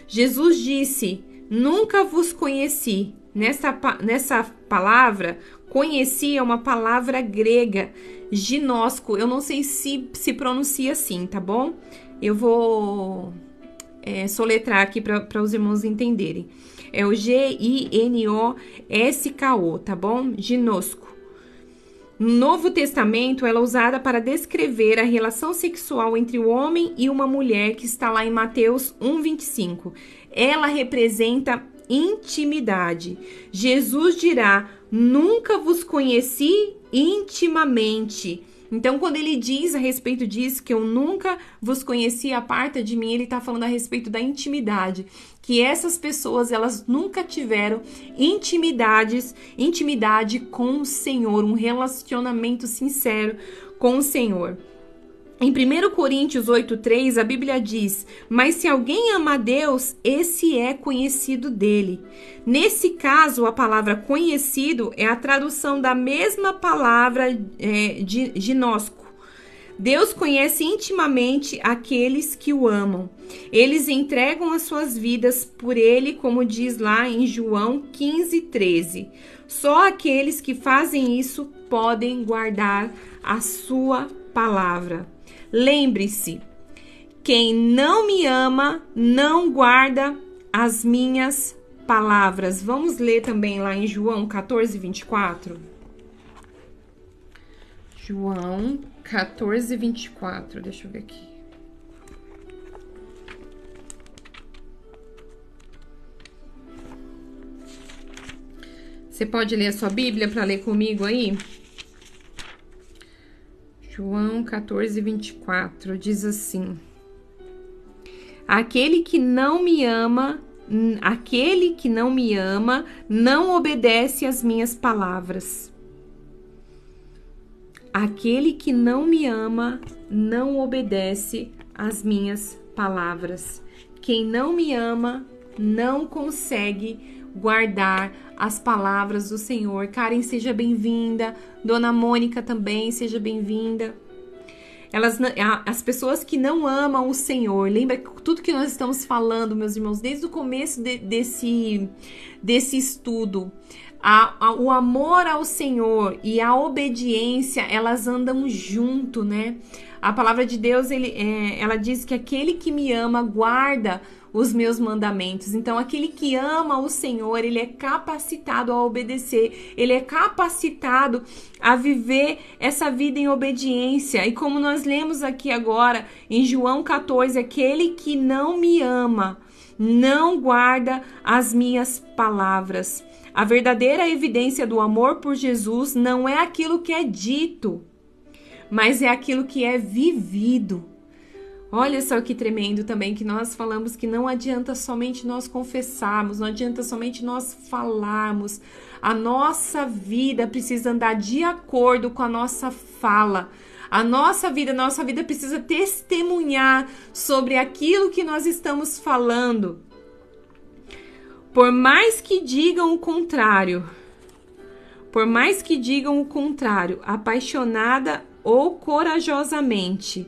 Jesus disse: nunca vos conheci. Nessa palavra, conheci é uma palavra grega, ginosco. Eu não sei se pronuncia assim, tá bom? Eu vou soletrar aqui para os irmãos entenderem. É o G-I-N-O-S-K-O, tá bom? Ginosco. No Novo Testamento, ela é usada para descrever a relação sexual entre o homem e uma mulher, que está lá em Mateus 1,25. Ela representa intimidade. Jesus dirá: nunca vos conheci intimamente. Então, quando ele diz a respeito disso, que eu nunca vos conheci, aparta de mim, ele está falando a respeito da intimidade. Que essas pessoas, elas nunca tiveram intimidade com o Senhor, um relacionamento sincero com o Senhor. Em 1 Coríntios 8,3, a Bíblia diz: mas se alguém ama a Deus, esse é conhecido dele. Nesse caso, a palavra conhecido é a tradução da mesma palavra de ginosco. Deus conhece intimamente aqueles que o amam. Eles entregam as suas vidas por ele, como diz lá em João 15,13. Só aqueles que fazem isso podem guardar a sua palavra. Lembre-se, quem não me ama não guarda as minhas palavras. Vamos ler também lá em João 14:24. João 14:24, deixa eu ver aqui. Você pode ler a sua Bíblia para ler comigo aí? João 14:24 diz assim: aquele que não me ama não obedece às minhas palavras. Aquele que não me ama não obedece às minhas palavras. Quem não me ama não consegue guardar as palavras do Senhor. Karen, seja bem-vinda. Dona Mônica também, seja bem-vinda. As pessoas que não amam o Senhor, lembra tudo que nós estamos falando, meus irmãos, desde o começo desse estudo. O amor ao Senhor e a obediência, elas andam junto, né? A palavra de Deus, ela diz que aquele que me ama guarda os meus mandamentos. Então, aquele que ama o Senhor, ele é capacitado a obedecer, ele é capacitado a viver essa vida em obediência. E como nós lemos aqui agora em João 14, aquele que não me ama não guarda as minhas palavras. A verdadeira evidência do amor por Jesus não é aquilo que é dito, mas é aquilo que é vivido. Olha só que tremendo também que nós falamos que não adianta somente nós confessarmos, não adianta somente nós falarmos. A nossa vida precisa andar de acordo com a nossa fala. A nossa vida precisa testemunhar sobre aquilo que nós estamos falando. Por mais que digam o contrário, apaixonada ou corajosamente,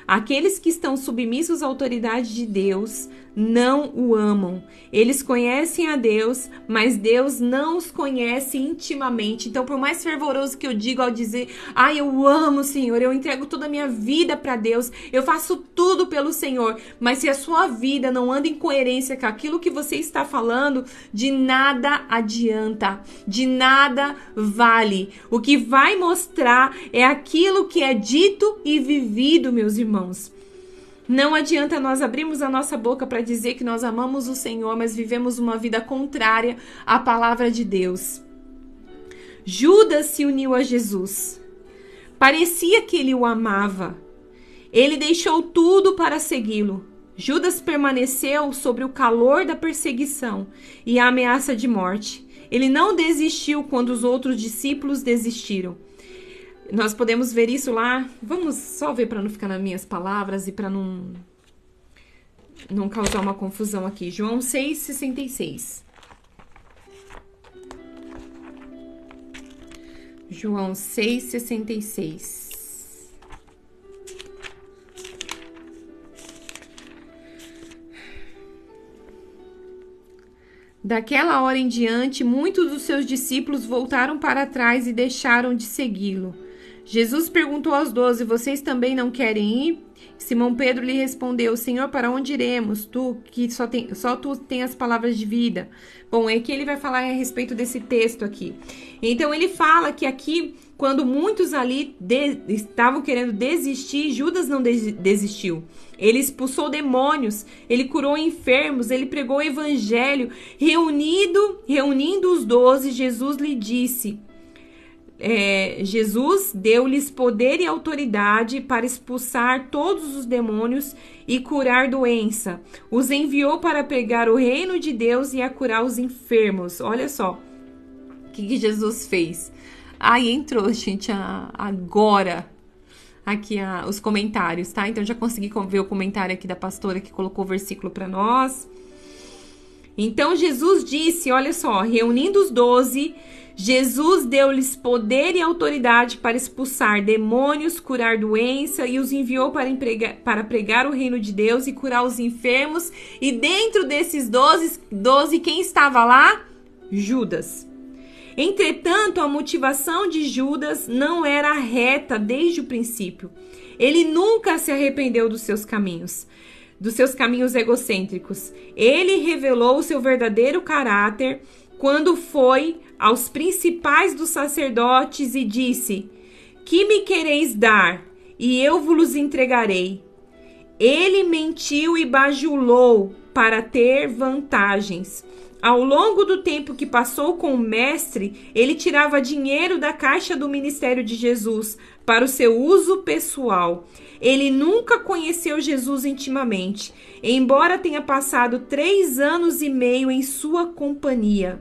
aqueles que estão submissos à autoridade de Deus não o amam. Eles conhecem a Deus, mas Deus não os conhece intimamente. Então, por mais fervoroso que eu digo ao dizer, eu amo o Senhor, eu entrego toda a minha vida para Deus, eu faço tudo pelo Senhor, mas se a sua vida não anda em coerência com aquilo que você está falando, de nada adianta, de nada vale. O que vai mostrar é aquilo que é dito e vivido, meus irmãos. Não adianta nós abrirmos a nossa boca para dizer que nós amamos o Senhor, mas vivemos uma vida contrária à palavra de Deus. Judas se uniu a Jesus. Parecia que ele o amava. Ele deixou tudo para segui-lo. Judas permaneceu sobre o calor da perseguição e a ameaça de morte. Ele não desistiu quando os outros discípulos desistiram. Nós podemos ver isso lá. Vamos só ver para não ficar nas minhas palavras e para não causar uma confusão aqui. João 6,66. João 6,66. Daquela hora em diante, muitos dos seus discípulos voltaram para trás e deixaram de segui-lo. Jesus perguntou aos 12, vocês também não querem ir? Simão Pedro lhe respondeu, Senhor, para onde iremos? Tu, que só tu tem as palavras de vida. Bom, é que ele vai falar a respeito desse texto aqui. Então, ele fala que aqui, quando muitos ali estavam querendo desistir, Judas não desistiu. Ele expulsou demônios, ele curou enfermos, ele pregou o evangelho. Reunindo os 12, Jesus lhe disse... Jesus deu-lhes poder e autoridade para expulsar todos os demônios e curar doença. Os enviou para pregar o reino de Deus e a curar os enfermos. Olha só o que Jesus fez. Aí entrou, gente, agora aqui os comentários, tá? Então já consegui ver o comentário aqui da pastora que colocou o versículo para nós. Então Jesus disse, olha só, reunindo os 12, Jesus deu-lhes poder e autoridade para expulsar demônios, curar doença e os enviou para pregar o reino de Deus e curar os enfermos. E dentro desses 12, quem estava lá? Judas. Entretanto, a motivação de Judas não era reta desde o princípio. Ele nunca se arrependeu dos seus caminhos egocêntricos. Ele revelou o seu verdadeiro caráter quando foi aos principais dos sacerdotes e disse, que me quereis dar? E eu vos entregarei. Ele mentiu e bajulou para ter vantagens. Ao longo do tempo que passou com o mestre, ele tirava dinheiro da caixa do ministério de Jesus para o seu uso pessoal. Ele nunca conheceu Jesus intimamente, embora tenha passado 3 anos e meio em sua companhia.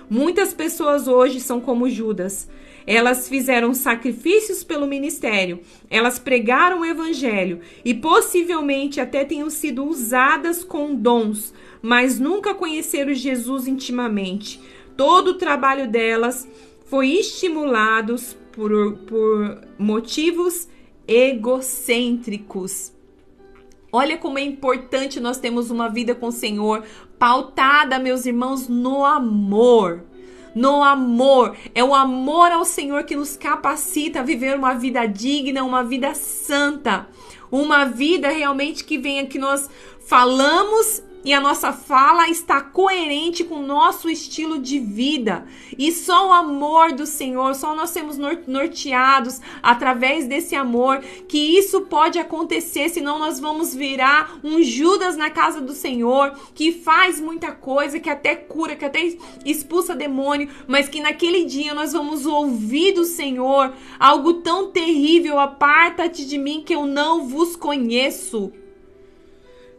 Muitas pessoas hoje são como Judas. Elas fizeram sacrifícios pelo ministério, elas pregaram o evangelho e possivelmente até tenham sido usadas com dons, mas nunca conheceram Jesus intimamente. Todo o trabalho delas foi estimulado por motivos egocêntricos. Olha como é importante nós termos uma vida com o Senhor, pautada, meus irmãos, no amor. No amor. É o amor ao Senhor que nos capacita a viver uma vida digna, uma vida santa. Uma vida realmente que venha, que nós falamos e a nossa fala está coerente com o nosso estilo de vida. E só o amor do Senhor, só nós sermos norteados através desse amor, que isso pode acontecer, senão nós vamos virar um Judas na casa do Senhor, que faz muita coisa, que até cura, que até expulsa demônio, mas que naquele dia nós vamos ouvir do Senhor algo tão terrível: aparta-te de mim que eu não vos conheço.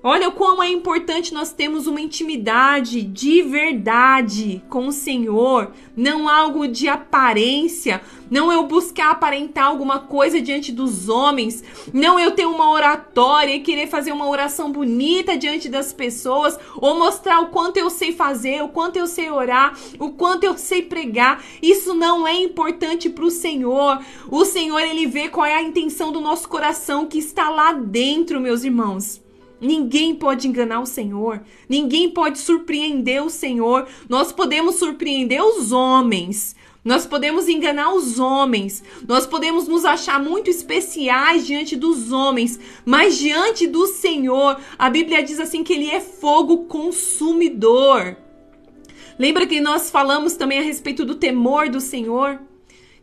Olha como é importante nós termos uma intimidade de verdade com o Senhor, não algo de aparência, não eu buscar aparentar alguma coisa diante dos homens, não eu ter uma oratória e querer fazer uma oração bonita diante das pessoas, ou mostrar o quanto eu sei fazer, o quanto eu sei orar, o quanto eu sei pregar. Isso não é importante para o Senhor. O Senhor, Ele vê qual é a intenção do nosso coração que está lá dentro, meus irmãos. Ninguém pode enganar o Senhor, ninguém pode surpreender o Senhor. Nós podemos surpreender os homens, nós podemos enganar os homens, nós podemos nos achar muito especiais diante dos homens, mas diante do Senhor, a Bíblia diz assim que Ele é fogo consumidor. Lembra que nós falamos também a respeito do temor do Senhor?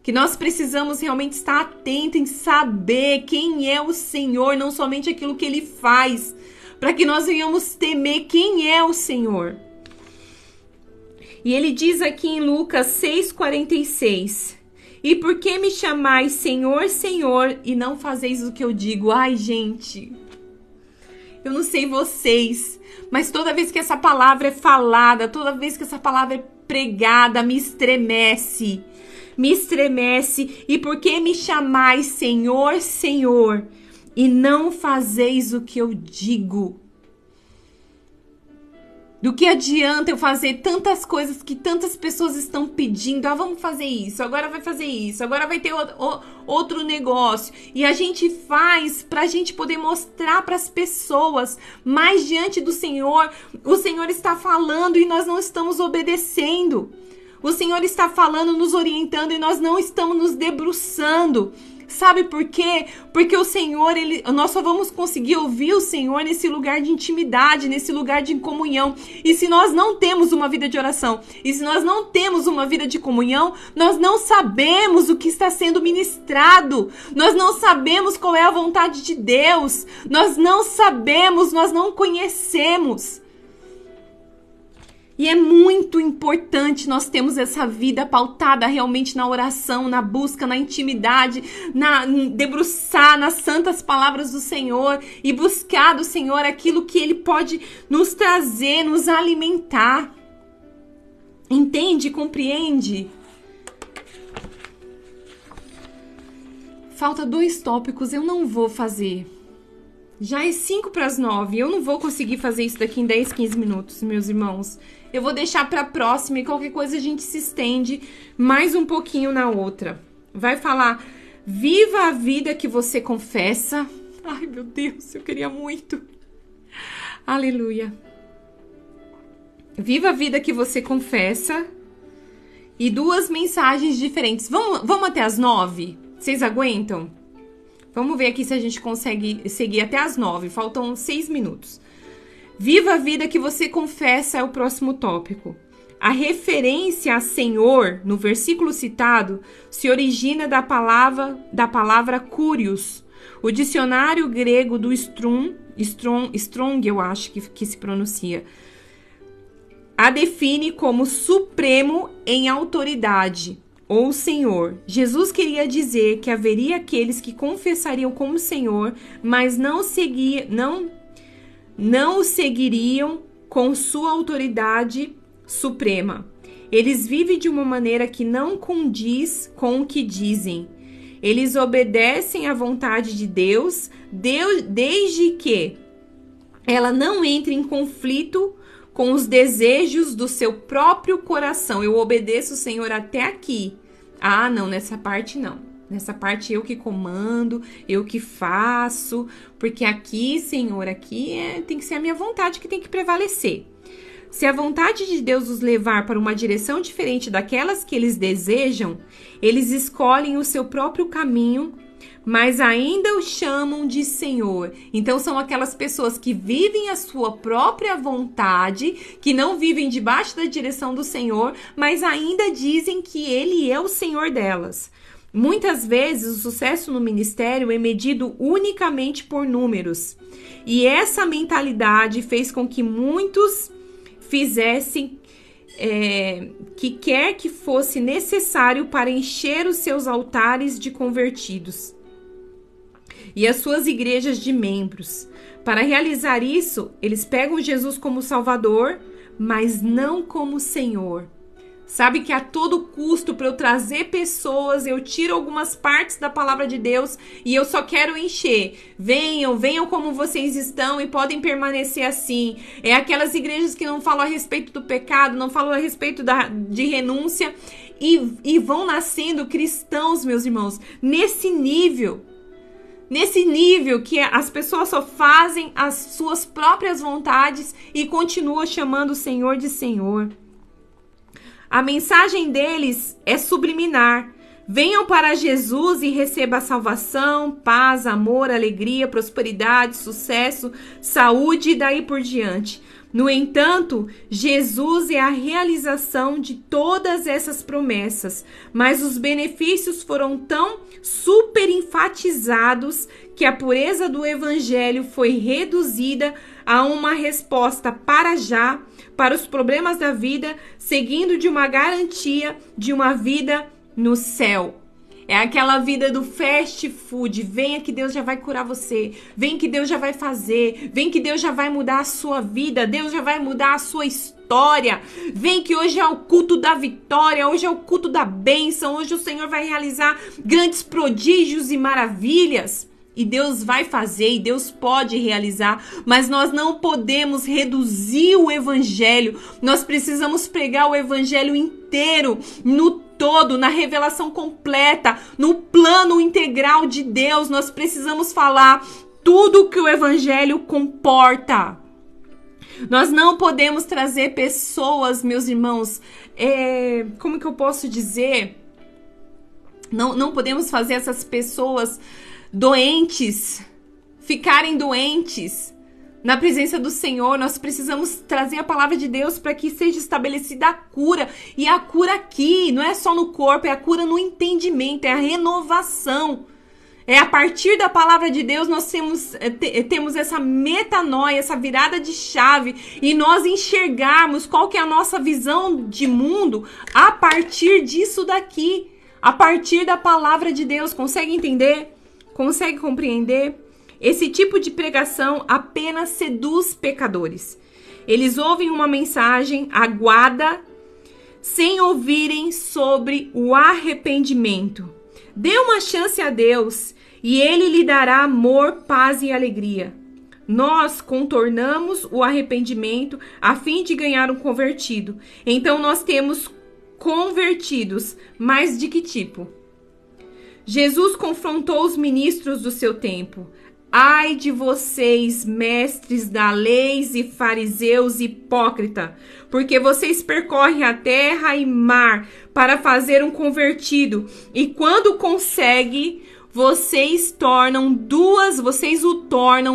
Que nós precisamos realmente estar atentos em saber quem é o Senhor, não somente aquilo que Ele faz, para que nós venhamos temer quem é o Senhor. E Ele diz aqui em Lucas 6,46: e por que me chamais Senhor, Senhor, e não fazeis o que eu digo? Ai, gente, eu não sei vocês, mas toda vez que essa palavra é falada, toda vez que essa palavra é pregada, me estremece. E por que me chamais Senhor, Senhor, e não fazeis o que eu digo? Do que adianta eu fazer tantas coisas que tantas pessoas estão pedindo? Ah, vamos fazer isso, agora vai fazer isso, agora vai ter outro negócio. E a gente faz para a gente poder mostrar para as pessoas, mas diante do Senhor, o Senhor está falando e nós não estamos obedecendo. O Senhor está falando, nos orientando, e nós não estamos nos debruçando. Sabe por quê? Porque o Senhor, nós só vamos conseguir ouvir o Senhor nesse lugar de intimidade, nesse lugar de comunhão. E se nós não temos uma vida de oração, e se nós não temos uma vida de comunhão, nós não sabemos o que está sendo ministrado. Nós não sabemos qual é a vontade de Deus. Nós não sabemos, nós não conhecemos. E é muito importante nós termos essa vida pautada realmente na oração, na busca, na intimidade, debruçar nas santas palavras do Senhor e buscar do Senhor aquilo que Ele pode nos trazer, nos alimentar. Entende? Compreende? Falta 2 tópicos, eu não vou fazer. Já é 8:55, eu não vou conseguir fazer isso daqui em 10, 15 minutos, meus irmãos. Eu vou deixar para a próxima e qualquer coisa a gente se estende mais um pouquinho na outra. Vai falar, viva a vida que você confessa. Ai, meu Deus, eu queria muito. Aleluia. Viva a vida que você confessa. E 2 mensagens diferentes. Vamos até as 9? Vocês aguentam? Vamos ver aqui se a gente consegue seguir até as 9. Faltam 6 minutos. Viva a vida que você confessa é o próximo tópico. A referência a Senhor, no versículo citado, se origina da palavra Kyrios. O dicionário grego do Strong, eu acho que se pronuncia, a define como supremo em autoridade, ou Senhor. Jesus queria dizer que haveria aqueles que confessariam como Senhor, mas não o seguiriam com sua autoridade suprema. Eles vivem de uma maneira que não condiz com o que dizem. Eles obedecem à vontade de Deus, desde que ela não entre em conflito com os desejos do seu próprio coração. Eu obedeço o Senhor até aqui. Ah, não, nessa parte não. Nessa parte eu que comando, eu que faço, porque aqui, Senhor, aqui tem que ser a minha vontade que tem que prevalecer. Se a vontade de Deus os levar para uma direção diferente daquelas que eles desejam, eles escolhem o seu próprio caminho mas ainda o chamam de Senhor. Então são aquelas pessoas que vivem a sua própria vontade, que não vivem debaixo da direção do Senhor, mas ainda dizem que Ele é o Senhor delas. Muitas vezes o sucesso no ministério é medido unicamente por números. E essa mentalidade fez com que muitos fizessem que quer que fosse necessário para encher os seus altares de convertidos e as suas igrejas de membros. Para realizar isso, eles pegam Jesus como Salvador, mas não como Senhor. Sabe que a todo custo, para eu trazer pessoas, eu tiro algumas partes da palavra de Deus e eu só quero encher. Venham como vocês estão e podem permanecer assim. É aquelas igrejas que não falam a respeito do pecado, não falam a respeito de renúncia e vão nascendo cristãos, meus irmãos, nesse nível que as pessoas só fazem as suas próprias vontades e continuam chamando o Senhor de Senhor. A mensagem deles é subliminar. Venham para Jesus e receba a salvação, paz, amor, alegria, prosperidade, sucesso, saúde e daí por diante. No entanto, Jesus é a realização de todas essas promessas, mas os benefícios foram tão super enfatizados que a pureza do evangelho foi reduzida a uma resposta para já, para os problemas da vida, seguindo de uma garantia de uma vida no céu. É aquela vida do fast food. Venha que Deus já vai curar você. Vem que Deus já vai fazer. Vem que Deus já vai mudar a sua vida. Deus já vai mudar a sua história. Vem que hoje é o culto da vitória. Hoje é o culto da bênção. Hoje o Senhor vai realizar grandes prodígios e maravilhas. E Deus vai fazer, e Deus pode realizar, mas nós não podemos reduzir o evangelho. Nós precisamos pregar o evangelho inteiro, no todo, na revelação completa, no plano integral de Deus. Nós precisamos falar tudo que o evangelho comporta. Nós não podemos trazer pessoas, meus irmãos, como que eu posso dizer? Não podemos fazer essas pessoas doentes, ficarem doentes na presença do Senhor. Nós precisamos trazer a palavra de Deus para que seja estabelecida a cura. E a cura aqui não é só no corpo, é a cura no entendimento, é a renovação. É a partir da palavra de Deus nós temos essa metanoia, essa virada de chave e nós enxergarmos qual que é a nossa visão de mundo a partir disso daqui, a partir da palavra de Deus. Consegue entender? Consegue compreender? Esse tipo de pregação apenas seduz pecadores. Eles ouvem uma mensagem aguada sem ouvirem sobre o arrependimento. Dê uma chance a Deus e Ele lhe dará amor, paz e alegria. Nós contornamos o arrependimento a fim de ganhar um convertido. Então nós temos convertidos, mas de que tipo? Jesus confrontou os ministros do seu tempo. Ai de vocês, mestres da lei e fariseus hipócritas, porque vocês percorrem a terra e mar para fazer um convertido, e quando consegue, vocês o tornam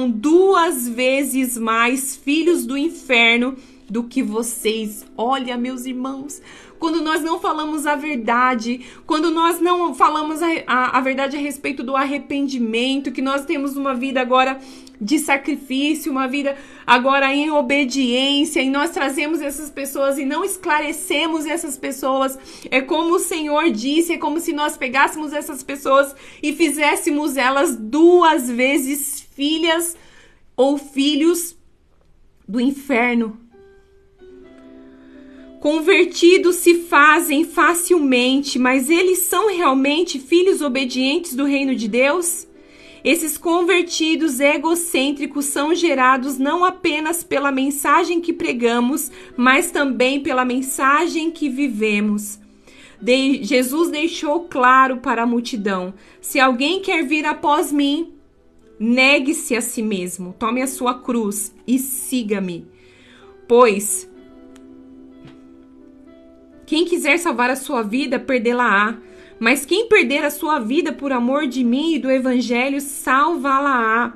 duas vezes mais filhos do inferno do que vocês. Olha, meus irmãos, quando nós não falamos a verdade, quando nós não falamos a verdade a respeito do arrependimento, que nós temos uma vida agora de sacrifício, uma vida agora em obediência, e nós trazemos essas pessoas e não esclarecemos essas pessoas, é como o Senhor disse, é como se nós pegássemos essas pessoas e fizéssemos elas duas vezes filhas ou filhos do inferno. Convertidos se fazem facilmente, mas eles são realmente filhos obedientes do reino de Deus? Esses convertidos egocêntricos são gerados não apenas pela mensagem que pregamos, mas também pela mensagem que vivemos. Jesus deixou claro para a multidão: se alguém quer vir após mim, negue-se a si mesmo, tome a sua cruz e siga-me. Pois quem quiser salvar a sua vida, perdê-la-á. Mas quem perder a sua vida por amor de mim e do evangelho, salvá-la-á.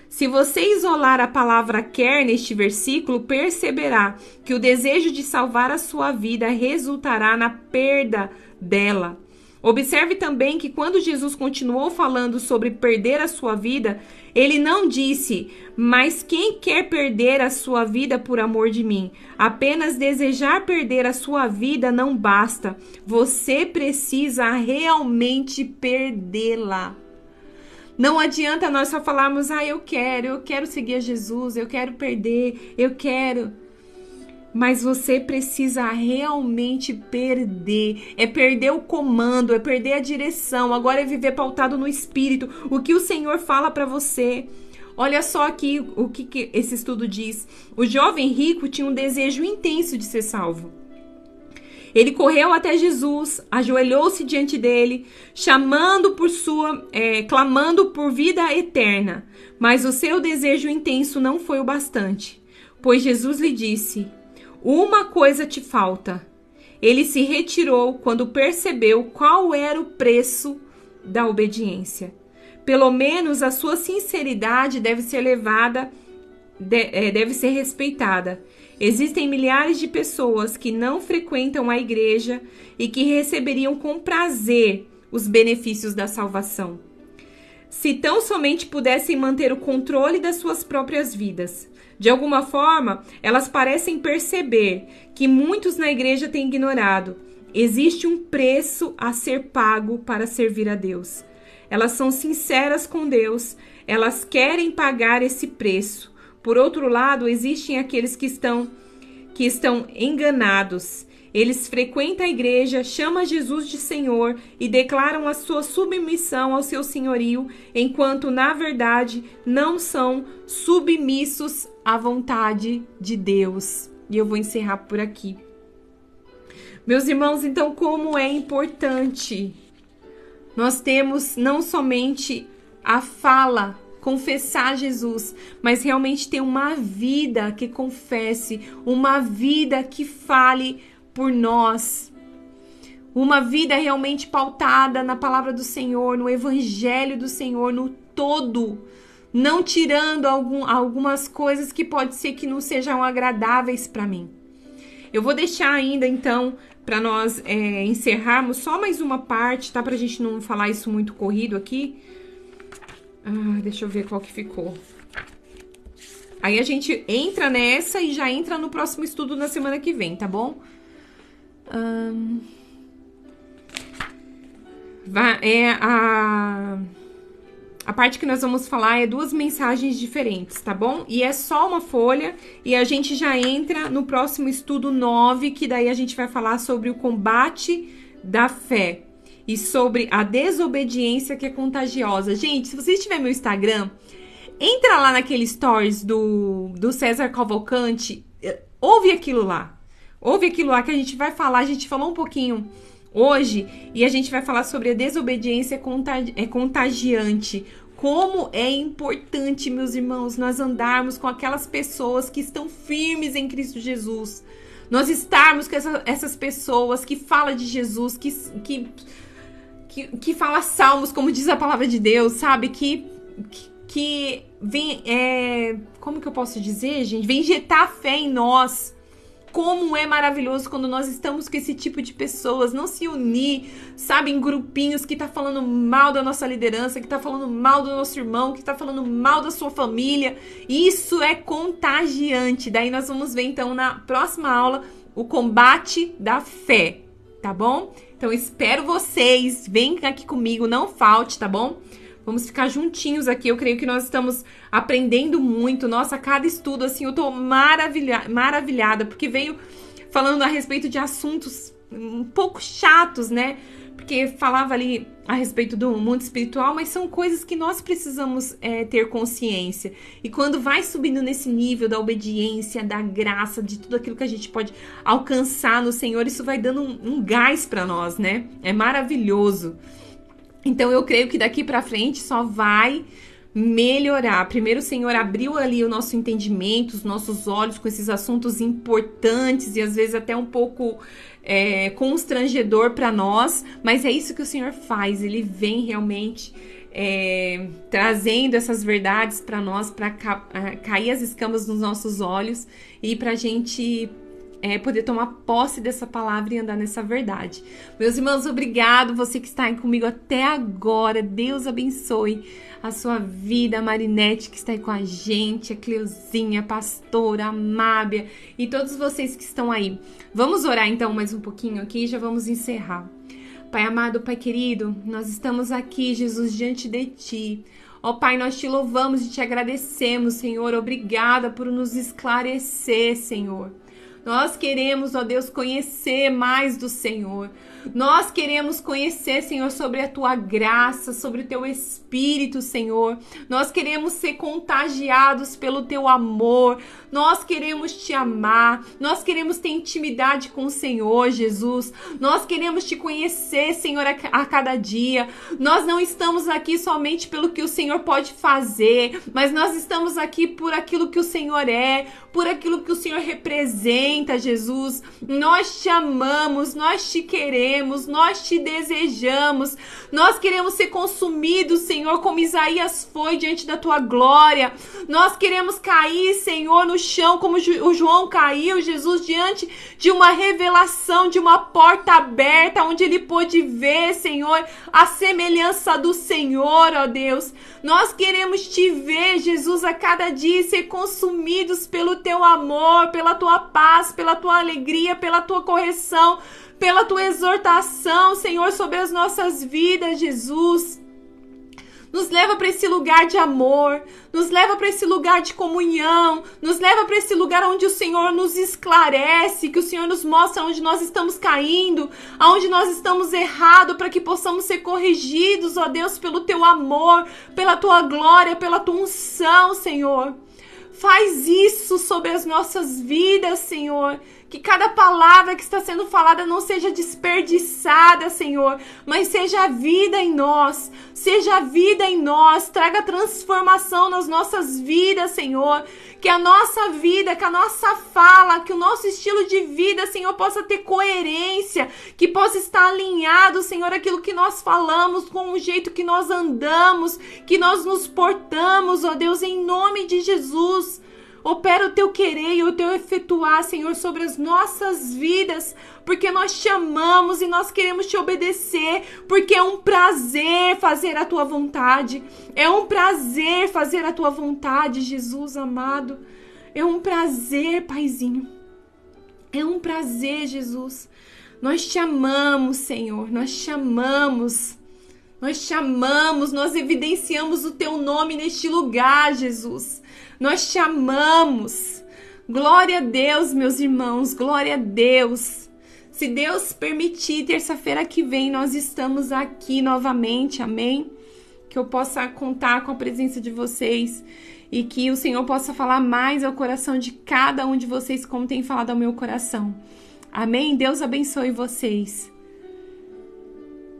Se você isolar a palavra quer neste versículo, perceberá que o desejo de salvar a sua vida resultará na perda dela. Observe também que quando Jesus continuou falando sobre perder a sua vida, ele não disse, mas quem quer perder a sua vida por amor de mim? Apenas desejar perder a sua vida não basta. Você precisa realmente perdê-la. Não adianta nós só falarmos, eu quero seguir a Jesus, eu quero perder, eu quero. Mas você precisa realmente perder. É perder o comando, é perder a direção. Agora é viver pautado no Espírito. O que o Senhor fala para você. Olha só aqui o que esse estudo diz. O jovem rico tinha um desejo intenso de ser salvo. Ele correu até Jesus, ajoelhou-se diante dele, clamando por vida eterna. Mas o seu desejo intenso não foi o bastante, pois Jesus lhe disse: uma coisa te falta. Ele se retirou quando percebeu qual era o preço da obediência. Pelo menos a sua sinceridade deve ser deve ser respeitada. Existem milhares de pessoas que não frequentam a igreja e que receberiam com prazer os benefícios da salvação, se tão somente pudessem manter o controle das suas próprias vidas. De alguma forma, elas parecem perceber que muitos na igreja têm ignorado. Existe um preço a ser pago para servir a Deus. Elas são sinceras com Deus, elas querem pagar esse preço. Por outro lado, existem aqueles que estão enganados. Eles frequentam a igreja, chamam Jesus de Senhor e declaram a sua submissão ao seu senhorio, enquanto, na verdade, não são submissos à vontade de Deus. E eu vou encerrar por aqui. Meus irmãos, então, como é importante nós temos não somente a fala, confessar Jesus, mas realmente ter uma vida que confesse, uma vida que fale por nós, uma vida realmente pautada na palavra do Senhor, no evangelho do Senhor, no todo, não tirando algumas coisas que pode ser que não sejam agradáveis para mim. Eu vou deixar ainda, então, para nós encerrarmos só mais uma parte, tá? Pra gente não falar isso muito corrido aqui. Deixa eu ver qual que ficou. Aí a gente entra nessa e já entra no próximo estudo na semana que vem, tá bom? A parte que nós vamos falar é 2 mensagens diferentes, tá bom? E é só uma folha e a gente já entra no próximo estudo 9, que daí a gente vai falar sobre o combate da fé e sobre a desobediência que é contagiosa. Gente, se vocês tiverem meu Instagram, entra lá naquele stories do César Cavalcante, ouve aquilo lá. Ouve aquilo lá que a gente vai falar, a gente falou um pouquinho hoje e a gente vai falar sobre a desobediência contagiante. Como é importante, meus irmãos, nós andarmos com aquelas pessoas que estão firmes em Cristo Jesus. Nós estarmos com essas pessoas que falam de Jesus, que fala salmos, como diz a palavra de Deus, sabe? Que vem, como que eu posso dizer, gente? Vem injetar fé em nós. Como é maravilhoso quando nós estamos com esse tipo de pessoas, não se unir, sabe, em grupinhos que tá falando mal da nossa liderança, que tá falando mal do nosso irmão, que tá falando mal da sua família. Isso é contagiante. Daí nós vamos ver, então, na próxima aula, o combate da fé, tá bom? Então, espero vocês, vem aqui comigo, não falte, tá bom? Vamos ficar juntinhos aqui, eu creio que nós estamos aprendendo muito. Nossa, cada estudo, assim, eu tô maravilhada, porque veio falando a respeito de assuntos um pouco chatos, né? Porque falava ali a respeito do mundo espiritual, mas são coisas que nós precisamos ter consciência. E quando vai subindo nesse nível da obediência, da graça, de tudo aquilo que a gente pode alcançar no Senhor, isso vai dando um gás para nós, né? É maravilhoso. Então, eu creio que daqui pra frente só vai melhorar. Primeiro, o Senhor abriu ali o nosso entendimento, os nossos olhos com esses assuntos importantes e às vezes até um pouco constrangedor para nós, mas é isso que o Senhor faz. Ele vem realmente trazendo essas verdades para nós, para cair as escamas nos nossos olhos e para a gente poder tomar posse dessa palavra e andar nessa verdade. Meus irmãos, obrigado, você que está aí comigo até agora. Deus abençoe a sua vida, a Marinete que está aí com a gente, a Cleuzinha, a pastora, a Mábia e todos vocês que estão aí. Vamos orar então mais um pouquinho aqui e já vamos encerrar. Pai amado, Pai querido, nós estamos aqui, Jesus, diante de Ti. Ó Pai, nós Te louvamos e Te agradecemos, Senhor. Obrigada por nos esclarecer, Senhor. Nós queremos, ó Deus, conhecer mais do Senhor. Nós queremos conhecer, Senhor, sobre a Tua graça, sobre o Teu Espírito, Senhor. Nós queremos ser contagiados pelo Teu amor. Nós queremos Te amar. Nós queremos ter intimidade com o Senhor, Jesus. Nós queremos Te conhecer, Senhor, a cada dia. Nós não estamos aqui somente pelo que o Senhor pode fazer, mas nós estamos aqui por aquilo que o Senhor é, por aquilo que o Senhor representa, Jesus. Nós Te amamos, nós Te queremos, nós Te desejamos. Nós queremos ser consumidos, Senhor, como Isaías foi diante da Tua glória. Nós queremos cair, Senhor, no chão como o João caiu, Jesus, diante de uma revelação, de uma porta aberta, onde ele pôde ver, Senhor, a semelhança do Senhor, ó Deus. Nós queremos Te ver, Jesus, a cada dia e ser consumidos pelo Teu amor, pela Tua paz, pela Tua alegria, pela Tua correção, pela Tua exortação, Senhor, sobre as nossas vidas, Jesus. Nos leva para esse lugar de amor, nos leva para esse lugar de comunhão, nos leva para esse lugar onde o Senhor nos esclarece, que o Senhor nos mostra onde nós estamos caindo, aonde nós estamos errados, para que possamos ser corrigidos, ó Deus, pelo Teu amor, pela Tua glória, pela Tua unção, Senhor. Faz isso sobre as nossas vidas, Senhor. Que cada palavra que está sendo falada não seja desperdiçada, Senhor, mas seja vida em nós. Seja vida em nós. Traga transformação nas nossas vidas, Senhor. Que a nossa vida, que a nossa fala, que o nosso estilo de vida, Senhor, possa ter coerência. Que possa estar alinhado, Senhor, aquilo que nós falamos, com o jeito que nós andamos, que nós nos portamos, ó Deus, em nome de Jesus. Opera o Teu querer e o Teu efetuar, Senhor, sobre as nossas vidas, porque nós Te amamos e nós queremos Te obedecer, porque é um prazer fazer a Tua vontade. É um prazer fazer a Tua vontade, Jesus amado. É um prazer, Paizinho. É um prazer, Jesus. Nós Te amamos, Senhor. Nós Te amamos. Nós Te amamos. Nós evidenciamos o Teu nome neste lugar, Jesus. Nós Te amamos. Glória a Deus, meus irmãos. Glória a Deus. Se Deus permitir, terça-feira que vem nós estamos aqui novamente. Amém? Que eu possa contar com a presença de vocês e que o Senhor possa falar mais ao coração de cada um de vocês, como tem falado ao meu coração. Amém? Deus abençoe vocês.